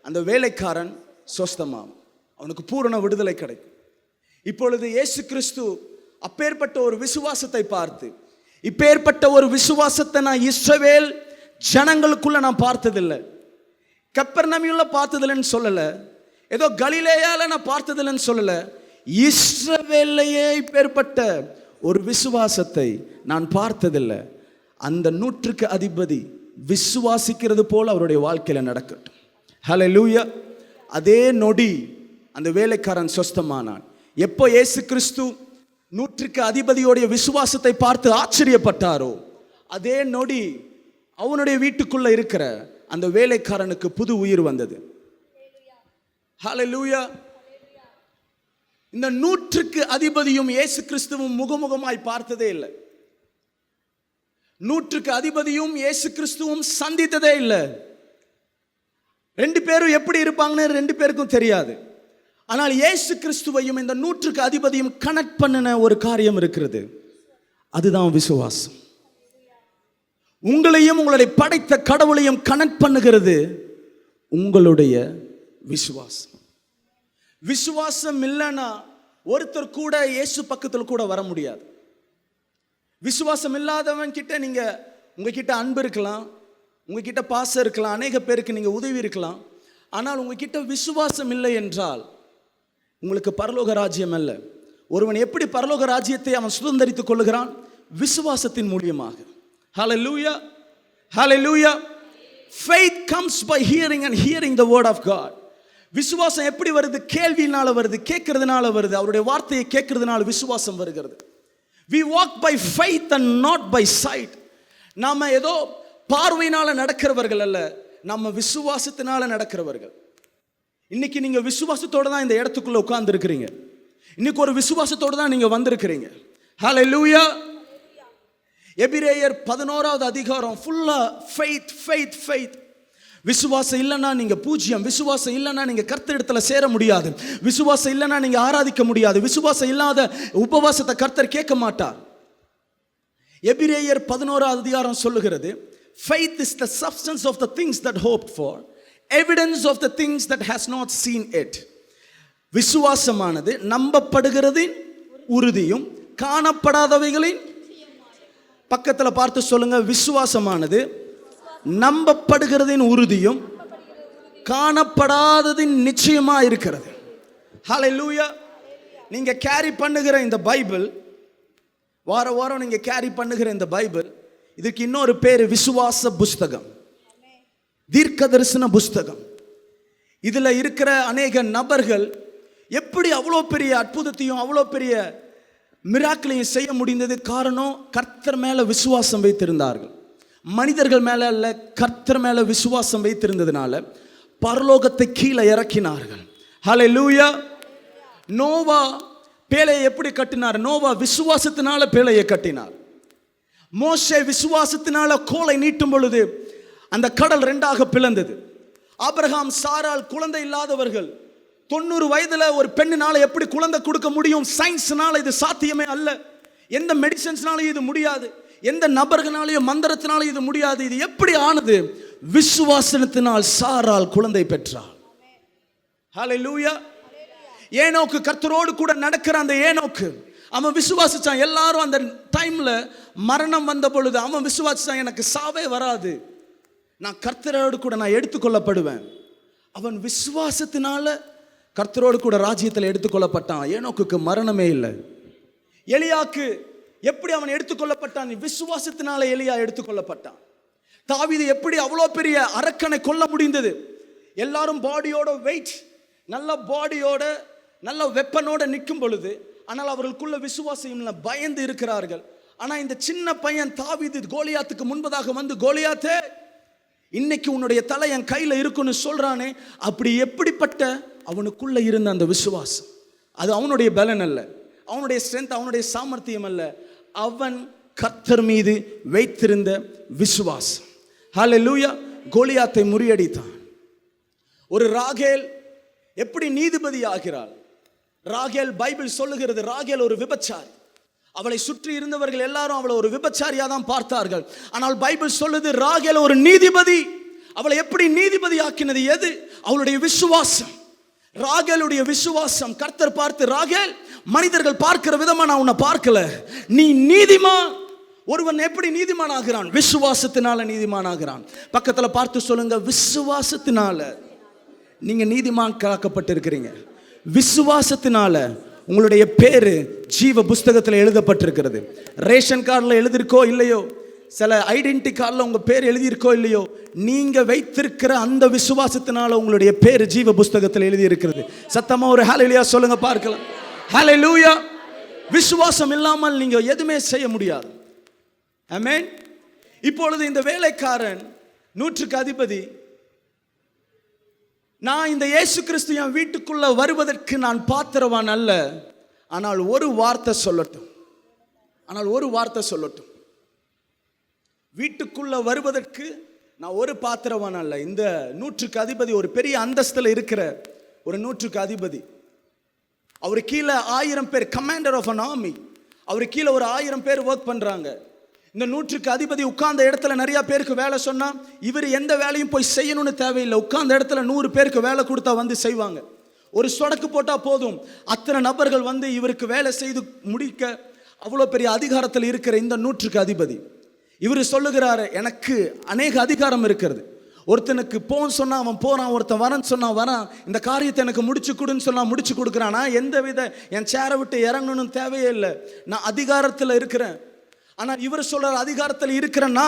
அந்த வேலைக்காரன் சொஸ்தமாகும், அவனுக்கு பூரண விடுதலை கிடைக்கும். இப்பொழுது இயேசு கிறிஸ்து அப்பேற்பட்ட ஒரு விசுவாசத்தை பார்த்து, இப்பேற்பட்ட ஒரு விசுவாசத்தை நான் இஸ்ரவேல் ஜனங்களுக்குள்ள நான் பார்த்ததில்லை, கப்பர்நமியுள்ள பார்த்ததில்லைன்னு சொல்லல, ஏதோ கலிலேயால நான் பார்த்ததில்லைன்னு சொல்லல, இஸ்ரவேலையே பேர்பட்ட ஒரு விசுவாசத்தை நான் பார்த்ததில்லை. அந்த 100க்கு அதிபதி விசுவாசிக்கிறது போல அவருடைய வாழ்க்கையில நடக்கட்டும். ஹல்லேலூயா. அதே நொடி அந்த வேலைக்காரன் சொஸ்தமானான். எப்போ இயேசு கிறிஸ்து 100க்கு அதிபதியோடைய விசுவாசத்தை பார்த்து ஆச்சரியப்பட்டாரோ, அதே நொடி அவனுடைய வீட்டுக்குள்ள இருக்கிற அந்த வேலைக்காரனுக்கு புது உயிர் வந்தது. ஹல்லேலூயா. இந்த 100க்கு அதிபதியும் இயேசு கிறிஸ்துவும் முகமுகமாய் பார்த்ததே இல்லை. 100க்கு அதிபதியும் இயேசு கிறிஸ்துவும் சந்தித்ததே இல்லை. 2 பேரும் எப்படி இருப்பாங்கன்னு 2 பேருக்கும் தெரியாது. ஆனால் இயேசு கிறிஸ்துவையும் இந்த 100க்கு அதிபதியும் கனெக்ட் பண்ணின ஒரு காரியம் இருக்கிறது. அதுதான் விசுவாசம். உங்களையும் உங்களுடைய படைத்த கடவுளையும் கனெக்ட் பண்ணுகிறது உங்களுடைய விசுவாசம். விசுவாசம் இல்லைன்னா ஒருத்தர் கூட இயேசு பக்கத்தில் கூட வர முடியாது. விசுவாசம் இல்லாதவன் கிட்ட நீங்க உங்ககிட்ட அன்பு இருக்கலாம், உங்ககிட்ட பாசம் இருக்கலாம், அநேக பேருக்கு நீங்க உதவி இருக்கலாம். ஆனால் உங்ககிட்ட விசுவாசம் இல்லை என்றால் உங்களுக்கு பரலோக ராஜ்யம் அல்ல. ஒருவன் எப்படி பரலோக ராஜ்யத்தை அவன் சுதந்தரித்துக் கொள்ளுகிறான்? விசுவாசத்தின் மூலமாக. ஹல்லேலூயா, ஹல்லேலூயா. Faith comes by hearing and hearing the word of God. விசுவாசம் எப்படி வருது? கேள்வியினால வருது, கேட்கறதுனால வருது. அவருடைய வார்த்தையை கேட்கறதுனால விசுவாசம் வருகிறது. We walk by faith and not by sight. நாம ஏதோ பார்வையினால நடக்கிறவர்கள் அல்ல, நம்ம விசுவாசத்தினால நடக்கிறவர்கள். இன்னைக்கு நீங்க விசுவாசத்தோட தான் இந்த இடத்துக்குள்ள உட்கார்ந்து இருக்கிறீங்க. இன்னைக்கு ஒரு விசுவாசத்தோட தான் நீங்க வந்திருக்கிறீங்க. ஹல்லேலூயா. எபிரேயர் 11வது அதிகாரம் ஃபுல்லா ஃபெய்த் ஃபெய்த் ஃபெய்த். விசுவாசம் இல்லைன்னா நீங்க பூஜ்யம். விசுவாசம் இல்லைன்னா நீங்க கர்த்தரிடத்துல சேர முடியாது. விசுவாசம் இல்லைன்னா நீங்க ஆராதிக்க முடியாது. விசுவாசம் இல்லாத உபவாசத்தை கர்த்தர் கேட்க மாட்டார். எபிரேயர் 11வது அதிகாரம் சொல்லுகிறது, faith is the substance of the things that hoped for, evidence of the things that has not seen it. விசுவாசமானது நம்பப்படுகிறதின் உறுதியும் காணப்படாதவைகளின். பக்கத்தில் பார்த்து சொல்லுங்க, விசுவாசமானது நம்பப்படுகிறதின் உறுதியும் காணப்படாததின் நிச்சயமா இருக்கிறது. ஹல்லேலூயா. நீங்க கேரி பண்ணுகிற இந்த பைபிள், வார வாரம் நீங்க கேரி பண்ணுகிற இந்த பைபிள், இதுக்கு இன்னொரு பேரு விசுவாச புஸ்தகம், தீர்க்க தரிசன புஸ்தகம். இதுல இருக்கிற அநேக நபர்கள் எப்படி அவ்வளோ பெரிய அற்புதத்தையும் அவ்வளோ பெரிய மிராக்கிளையும் செய்ய முடிந்தது? காரணம், கர்த்தர் மேல விசுவாசம் வைத்திருந்தார்கள். மனிதர்கள் மேல அல்ல, கர்த்தர் மேல விசுவாசம் வைத்திருந்ததுனால பரலோகத்தை கீழே இறக்கினார்கள். ஹல்லேலூயா. நோவா பேழையை எப்படி கட்டினார்? நோவா விசுவாசத்தினால பேழையை கட்டினார். மோசே விசுவாசத்தினால கோலை நீட்டும் பொழுது அந்த கடல் 2ஆக பிளந்தது. ஆபிரகாம் சாரால் குழந்தை இல்லாதவர்கள் 90 வயதுல ஒரு பெண்ணினால எப்படி குழந்தை கொடுக்க முடியும்? சயின்ஸ்னால இது சாத்தியமே அல்ல. எந்த மெடிசன்ஸ்னாலும் இது முடியாது. எந்த நபர்களாலேயோ மந்திரத்தினாலும் இது முடியாது. இது எப்படி ஆனது? விசுவாசத்தினால் சாரால் குழந்தை பெற்றாள். ஹல்லேலூயா. ஏனோக்கு, கர்த்தரோடு கூட நடக்கிற அந்த ஏனோக்கு, அவன் விசுவாசிச்சான். எல்லாரும் அந்த டைம்ல மரணம் வந்த பொழுது அவன் விசுவாசிச்சான், எனக்கு சாவே வராது, நான் கர்த்தரோடு கூட நான் எடுத்துக்கொள்ளப்படுவேன். அவன் விசுவாசத்தினால கர்த்தரோடு கூட ராஜ்யத்தில் எடுத்துக்கொள்ளப்பட்டான். ஏனோக்குக்கு மரணமே இல்லை. எலியாக்கு எப்படி அவன் எடுத்துக்கொள்ளப்பட்டான்? விசுவாசத்தினால எலியா எடுத்துக்கொள்ளப்பட்டான். தாவீது எப்படி அவ்வளோ பெரிய அரக்கனை கொல்ல முடிந்தது? எல்லாரும் பாடியோட வெயிட், நல்ல பாடியோட நல்ல வெப்பனோட நிற்கும் பொழுது, ஆனால் அவர்களுக்குள்ள விசுவாசம் பயந்து இருக்கிறார்கள். ஆனால் இந்த சின்ன பையன் தாவீது கோலியாத்துக்கு முன்பதாக வந்து, கோலியாத்தே, இன்னைக்கு உன்னுடைய தலை என் கையில் இருக்குன்னு சொல்றானே, அப்படி எப்படிப்பட்ட அவனுக்குள்ள இருந்த அந்த விசுவாசம், அது அவனுடைய பலன் அல்ல, அவனுடைய ஸ்ட்ரென்த், அவனுடைய சாமர்த்தியம் அல்ல, அவன் கர்த்தர் மீது வைத்திருந்த விசுவாசம். ஹல்லேலூயா. கோலியாத்தை முறியடித்தான். ஒரு ராகேல் எப்படி நீதிபதி ஆகிறாள்? ராகேல், பைபிள் சொல்லுகிறது, ராகேல் ஒரு விபச்சாரி. அவளை சுற்றி இருந்தவர்கள் எல்லாரும் அவளை ஒரு விபச்சாரியா தான் பார்த்தார்கள். ஆனால் பைபிள் சொல்லுது, ராகேல் ஒரு நீதிபதி. அவளை எப்படி நீதிபதி ஆக்கினது? எது? அவளுடைய விசுவாசம். ராகேலுடைய விசுவாசம். கர்த்தர் பார்த்து, ராகேல், மனிதர்கள் பார்க்கிற விதமா நான் உன்னை பார்க்கல, நீ நீதிமான், ஒருவன் எப்படி நீதிமானாகிறான்? விசுவாசத்தினால நீதிமானாகிறான். பக்கத்துல பார்த்து சொல்லுங்க, விசுவாசத்தினால நீங்க நீதிமான் காக்கப்பட்டிருக்கிறீங்க. விசுவாசத்தினால உங்களுடைய பேரு ஜீவ புஸ்தகத்தில் எழுதப்பட்டிருக்கிறது. ரேஷன் கார்டில் எழுதியிருக்கோ இல்லையோ, சில ஐடென்டி கார்டில் உங்க பேர் எழுதியிருக்கோ இல்லையோ, நீங்க வைத்திருக்கிற அந்த விசுவாசத்தினால உங்களுடைய பேர் ஜீவ புஸ்தகத்தில் எழுதி இருக்கிறது. சத்தமா ஒரு ஹல்லேலூயா சொல்லுங்க பார்க்கலாம். ஹல்லேலூயா. விசுவாசம் இல்லாமல் நீங்க எதுவுமே செய்ய முடியாது. ஆமென். இப்பொழுது இந்த வேலைக்காரன், 100க்கு அதிபதி, நான் இந்த இயேசு கிறிஸ்து என் வீட்டுக்குள்ள வருவதற்கு நான் பாத்திரவான் அல்ல, ஆனால் ஒரு வார்த்தை சொல்லட்டும், வீட்டுக்குள்ள வருவதற்கு நான் ஒரு பாத்திரவான் அல்ல. இந்த 100க்கு அதிபதி ஒரு பெரிய அந்தஸ்துல இருக்கிற ஒரு 100க்கு அதிபதி. அவரு கீழே 1000 பேர், கமாண்டர் ஆஃப் an army. அவரு கீழே ஒரு 1000 பேர் ஒர்க் பண்றாங்க. இந்த 100க்கு அதிபதி உட்கார்ந்த இடத்துல நிறைய பேருக்கு வேலை சொன்னா, இவர் எந்த வேலையும் போய் செய்யணும்னு தேவையில்லை. உட்கார்ந்த இடத்துல 100 பேருக்கு வேலை கொடுத்தா வந்து செய்வாங்க. ஒரு சொடக்கு போட்டா போதும், அத்தனை நபர்கள் வந்து இவருக்கு வேலை செய்து முடிக்க அவ்வளோ பெரிய அதிகாரத்தில் இருக்கிற இந்த 100க்கு அதிபதி இவர் சொல்லுகிறாரு, எனக்கு அநேக அதிகாரம் இருக்கிறது. ஒருத்தனுக்கு போன்னு சொன்னா அவன் போறான், ஒருத்தன் வரன்னு சொன்னா வரான், இந்த காரியத்தை எனக்கு முடிச்சு கொடுன்னு சொன்னா முடிச்சு கொடுக்குறான். நான் எந்த வித என் சேரை விட்டு இறங்கணும்னு தேவையே இல்லை, நான் அதிகாரத்தில் இருக்கிறேன். ஆனால் இவர் சொல்றார், அதிகாரத்தில் இருக்கிறேன்னா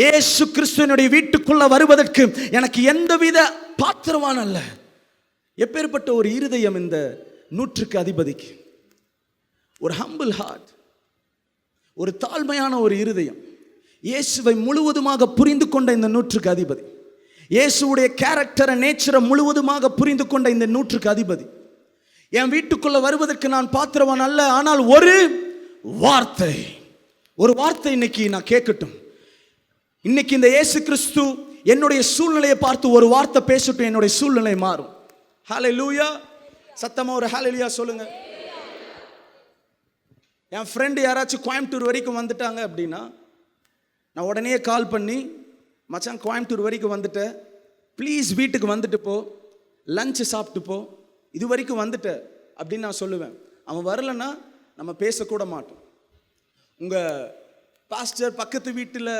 இயேசு கிறிஸ்துவினுடைய வீட்டுக்குள்ள வருவதற்கு எனக்கு எந்தவித பாத்திரவான் அல்ல. எப்பேற்பட்ட ஒரு இருதயம் இந்த 100க்கு அதிபதிக்கு! ஒரு ஹம்பிள் ஹார்ட், ஒரு தாழ்மையான ஒரு இருதயம். இயேசுவை முழுவதுமாக புரிந்து கொண்ட இந்த 100க்கு அதிபதி, இயேசுடைய கேரக்டரை, நேச்சரை முழுவதுமாக புரிந்து கொண்ட இந்த 100க்கு அதிபதி, என் வீட்டுக்குள்ள வருவதற்கு நான் பாத்திரவான் அல்ல, ஆனால் ஒரு வார்த்தை இன்னைக்கு நான் கேட்கட்டும். இன்னைக்கு இந்த இயேசு கிறிஸ்து என்னுடைய சூழ்நிலையை பார்த்து ஒரு வார்த்தை பேசட்டும், என்னுடைய சூழ்நிலை மாறும். ஹல்லேலூயா. சத்தமா ஒரு ஹல்லேலூயா சொல்லுங்க. என் ஃப்ரெண்டு யாராச்சும் கோயம்புத்தூர் வரைக்கும் வந்துட்டாங்க அப்படின்னா, நான் உடனே கால் பண்ணி, மச்சான் கோயம்புத்தூர் வரைக்கும் வந்துட்டேன், ப்ளீஸ் வீட்டுக்கு வந்துட்டு போ, லஞ்சு சாப்பிட்டு போ, இது வரைக்கும் வந்துட்ட அப்படின்னு நான் சொல்லுவேன். அவன் வரலன்னா நம்ம பேசக்கூட மாட்டோம். உங்கள் பாஸ்டர் பக்கத்து வீட்டில்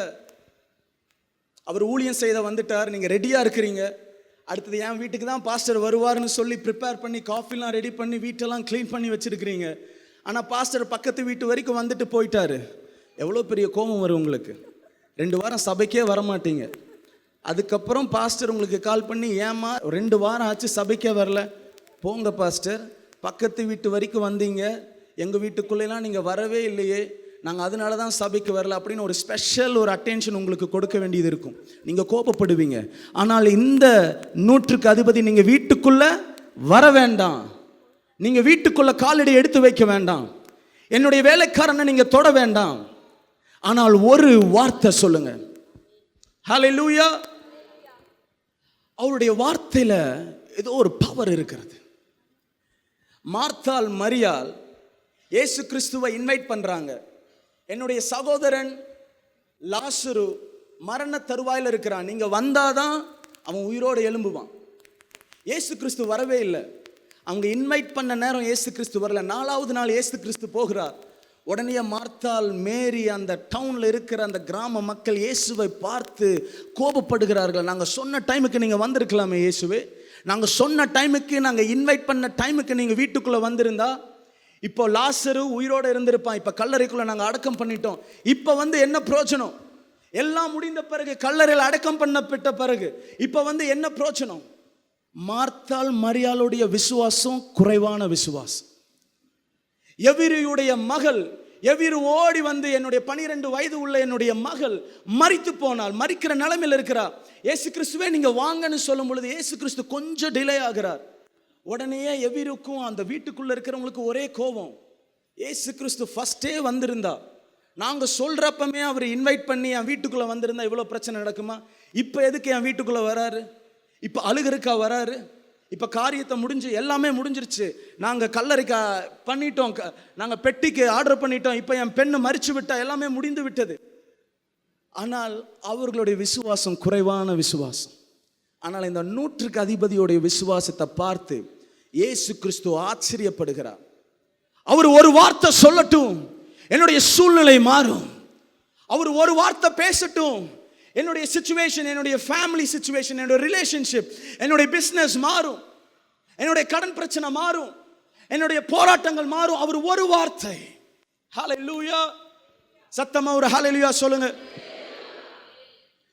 அவர் ஊழியம் செய்த வந்துட்டார், நீங்கள் ரெடியாக இருக்கிறீங்க, அடுத்தது என் வீட்டுக்கு தான் பாஸ்டர் வருவார்னு சொல்லி ப்ரிப்பேர் பண்ணி காஃபிலாம் ரெடி பண்ணி வீட்டெல்லாம் க்ளீன் பண்ணி வச்சுருக்கிறீங்க. ஆனால் பாஸ்டர் பக்கத்து வீட்டு வரைக்கும் வந்துட்டு போயிட்டாரு. எவ்வளோ பெரிய கோபம் வரும் உங்களுக்கு. 2 வாரம் சபைக்கே வரமாட்டீங்க. அதுக்கப்புறம் பாஸ்டர் உங்களுக்கு கால் பண்ணி, ஏமா 2 வாரம் ஆச்சு சபைக்கே வரல? போங்க பாஸ்டர், பக்கத்து வீட்டு வரைக்கும் வந்தீங்க, எங்கள் வீட்டுக்குள்ளெல்லாம் நீங்கள் வரவே இல்லையே, நாங்கள் அதனால தான் சபைக்கு வரல அப்படின்னு ஒரு ஸ்பெஷல் ஒரு அட்டென்ஷன் உங்களுக்கு கொடுக்க வேண்டியது இருக்கும். நீங்கள் கோபப்படுவீங்க. ஆனால் இந்த 100க்கு அதிபதி, நீங்கள் வீட்டுக்குள்ளே வர வேண்டாம், நீங்கள் வீட்டுக்குள்ளே காலடி எடுத்து வைக்க வேண்டாம், என்னுடைய வேலைக்காரனை நீங்கள் தொட வேண்டாம், ஆனால் ஒரு வார்த்தை சொல்லுங்க. ஹல்லேலூயா. அவருடைய வார்த்தையில் ஏதோ ஒரு பவர் இருக்கிறது. மார்த்தாள் மரியாள் இயேசு கிறிஸ்துவை இன்வைட் பண்ணுறாங்க. என்னுடைய சகோதரன் லாசரு மரண தருவாயில் இருக்கிறான், நீங்கள் வந்தாதான் அவன் உயிரோடு எழும்புவான். இயேசு கிறிஸ்து வரவே இல்லை. அவங்க இன்வைட் பண்ண நேரம் இயேசு கிறிஸ்து வரல. 4வது நாள் இயேசு கிறிஸ்து போகிறார். உடனே மார்த்தாள், மேரி, அந்த டவுனில் இருக்கிற அந்த கிராம மக்கள் இயேசுவை பார்த்து கோபப்படுகிறார்கள். நாங்கள் சொன்ன டைமுக்கு நீங்கள் வந்திருக்கலாமே இயேசுவே, நாங்கள் சொன்ன டைமுக்கு, நாங்கள் இன்வைட் பண்ண டைமுக்கு நீங்கள் வீட்டுக்குள்ளே வந்திருந்தா இப்போ லாசரு உயிரோடு இருந்திருப்பான். இப்போ கல்லறைக்குள்ளே நாங்கள் அடக்கம் பண்ணிட்டோம், இப்போ என்ன பிரயோஜனம்? எல்லாம் முடிந்த பிறகு, கல்லறையில் அடக்கம் பண்ணப்பட்ட பிறகு இப்போ என்ன பிரயோஜனம்? மார்த்தாள் மரியாளுடைய விசுவாசம் குறைவான விசுவாசம். எவிரியுடைய மகள், எவிரு ஓடி வந்து, என்னுடைய 12 வயது உள்ள என்னுடைய மகள் மரித்து போனால், மரிக்கிற நிலைமையில் இருக்கிறார். இயேசு கிறிஸ்துவே நீங்கள் வாங்கன்னு சொல்லும் பொழுது இயேசு கிறிஸ்து கொஞ்சம் டிலே ஆகிறார். உடனே எவிருக்கும் அந்த வீட்டுக்குள்ளே இருக்கிறவங்களுக்கு ஒரே கோபம். இயேசு கிறிஸ்து ஃபஸ்ட்டே வந்திருந்தா, நாங்கள் சொல்கிறப்பமே அவர் இன்வைட் பண்ணி என் வீட்டுக்குள்ளே வந்திருந்தா இவ்வளோ பிரச்சனை நடக்குமா? இப்போ எதுக்கு என் வீட்டுக்குள்ளே வராரு? இப்போ அழுகிறக்கா வராரு? இப்போ காரியத்தை முடிஞ்சு எல்லாமே முடிஞ்சிருச்சு, நாங்கள் கல்லறைக்கு பண்ணிட்டோம், நாங்கள் பெட்டிக்கு ஆர்டர் பண்ணிட்டோம், இப்போ என் பெண்ணை மறிச்சு விட்டா எல்லாமே முடிந்து விட்டது. ஆனால் அவர்களுடைய விசுவாசம் குறைவான விசுவாசம். ஆனால் இந்த 100க்கு அதிபதியுடைய விசுவாசத்தை பார்த்து இயேசு கிறிஸ்து ஆச்சரியப்படுகிறார். அவர் ஒரு வார்த்தை சொல்லட்டும், என்னுடைய சூழ்நிலை மாறும். அவர் ஒரு வார்த்தை பேசட்டும், என்னுடைய சிச்சுவேஷன், என்னுடைய ஃபேமிலி சிச்சுவேஷன், என்னுடைய ரிலேஷன்ஷிப், என்னுடைய பிஸ்னஸ் மாறும், என்னுடைய கடன் பிரச்சனை மாறும், என்னுடைய போராட்டங்கள் மாறும். அவர் ஒரு வார்த்தை. ஹல்லேலூயா. சத்தமா ஒரு ஹல்லேலூயா சொல்லுங்க.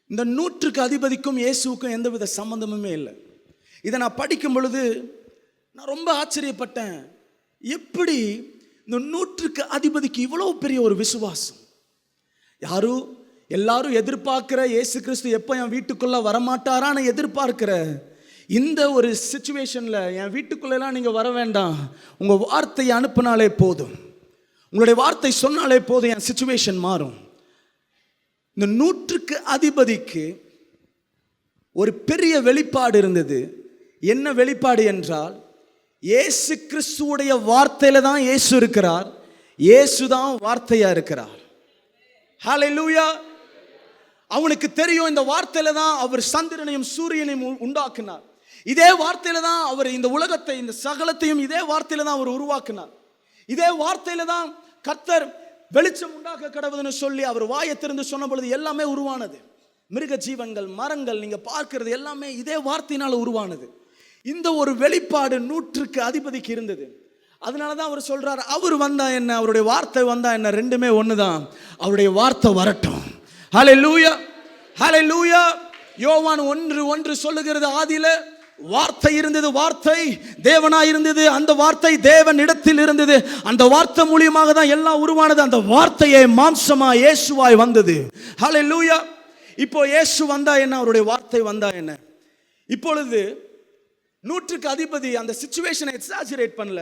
இந்த 100க்கு அதிபதிக்கும் இயேசுவுக்கும் எந்தவித சம்பந்தமுமே இல்லை. இதை நான் படிக்கும் பொழுது நான் ரொம்ப ஆச்சரியப்பட்டேன். எப்படி இந்த 100க்கு அதிபதிக்கு இவ்வளவு பெரிய ஒரு விசுவாசம்? யாரும் எல்லாரும் எதிர்பார்க்கிற இயேசு கிறிஸ்து எப்போ என் வீட்டுக்குள்ள வரமாட்டாரான்னு எதிர்பார்க்கிற இந்த ஒரு சிச்சுவேஷன்ல என் வீட்டுக்குள்ளெல்லாம் நீங்க வர வேண்டாம், உங்க வார்த்தையை அனுப்பினாலே போதும், உங்களுடைய வார்த்தை சொன்னாலே போதும், என் சிச்சுவேஷன் மாறும். இந்த 100க்கு அதிபதிக்கு ஒரு பெரிய வெளிப்பாடு இருந்தது. என்ன வெளிப்பாடு என்றால், இயேசு கிறிஸ்துவுடைய வார்த்தையில தான் இயேசு இருக்கிறார், இயேசு தான் வார்த்தையா இருக்கிறார். ஹல்லேலூயா. அவனுக்கு தெரியும் இந்த வார்த்தையில தான் அவர் சந்திரனையும் சூரியனையும் உண்டாக்கினார், இதே வார்த்தையில தான் அவர் இந்த உலகத்தை, இந்த சகலத்தையும் இதே வார்த்தையில தான் அவர் உருவாக்கினார், இதே வார்த்தையில தான் கர்த்தர் வெளிச்சம் உண்டாக்க கடவுள்னு சொல்லி அவர் வாயை திறந்து சொன்ன பொழுது எல்லாமே உருவானது. மிருக ஜீவன்கள், மரங்கள், நீங்க பார்க்கிறது எல்லாமே இதே வார்த்தையினால உருவானது. இந்த ஒரு வெளிப்பாடு 100க்கு அதிபதிக்கு இருந்தது. அதனால தான் அவர் சொல்றார், அவர் வந்தா என்ன, அவருடைய வார்த்தை வந்தா என்ன, ரெண்டுமே ஒண்ணுதான். அவருடைய வார்த்தை வரட்டும். ஹல்லேலூயா, ஹல்லேலூயா. யோவான் 1:1 சொல்லுகிறது, ஆதியில வார்த்தை இருந்தது, வார்த்தை தேவனாய் இருந்தது, அந்த வார்த்தை தேவன் இடத்தில் இருந்தது, அந்த வார்த்தை மூலமாக தான் எல்லாம் உருவானது, அந்த வார்த்தையே மாம்சமா இயேசுவாய் வந்தது. ஹல்லேலூயா. இப்போ இயேசு வந்தா என்ன, அவருடைய வார்த்தை வந்தா என்ன? இப்பொழுது 100க்கு அதிபதி அந்த சிச்சுவேஷனை எக்ஸாஜரேட் பண்ணல.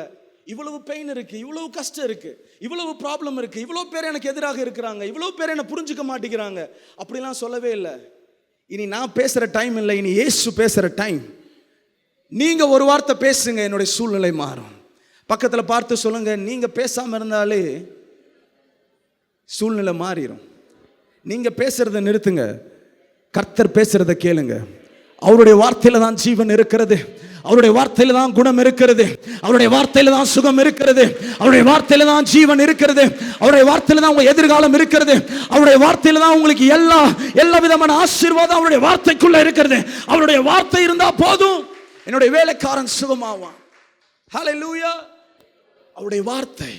இவ்வளவு பெயின் இருக்கு, இவ்வளவு கஷ்டம் இருக்கு, இவ்வளவு ப்ராப்ளம் இருக்கு, இவ்வளவு பேர் எனக்கு எதிராக இருக்கிறாங்க, இவ்வளவு பேர் என்ன புரிஞ்சுக்க மாட்டேங்கிறாங்க, அப்படிலாம் சொல்லவே இல்லை. இனி நான் பேசுற டைம் இல்லை, இனி இயேசு பேசுற டைம். நீங்க ஒரு வார்த்தை பேசுங்க, என்னுடைய சூழ்நிலை மாறும். பக்கத்துல பார்த்து சொல்லுங்க, நீங்க பேசாம இருந்தாலே சூழ்நிலை மாறிடும். நீங்க பேசுறதை நிறுத்துங்க, கர்த்தர் பேசுறதை கேளுங்க. அவருடைய வார்த்தையில தான் ஜீவன் இருக்கிறது, அவருடைய வார்த்தையில தான் குணம் இருக்கிறது, அவருடைய வார்த்தையில தான் சுகம் இருக்கிறது, அவருடைய வார்த்தையில தான் ஜீவன் இருக்கிறது, அவருடைய வார்த்தையில தான் உங்க எதிர்காலம் இருக்கிறது, அவருடைய வார்த்தையில தான் உங்களுக்கு எல்லா விதமான ஆசீர்வாதம் அவருடைய வார்த்தைக்குள்ள இருக்கிறது. அவருடைய வார்த்தை இருந்தா போதும், என்னுடைய வேலைக்காரன் சுகமாவான். ஹல்லேலூயா. அவருடைய வார்த்தை.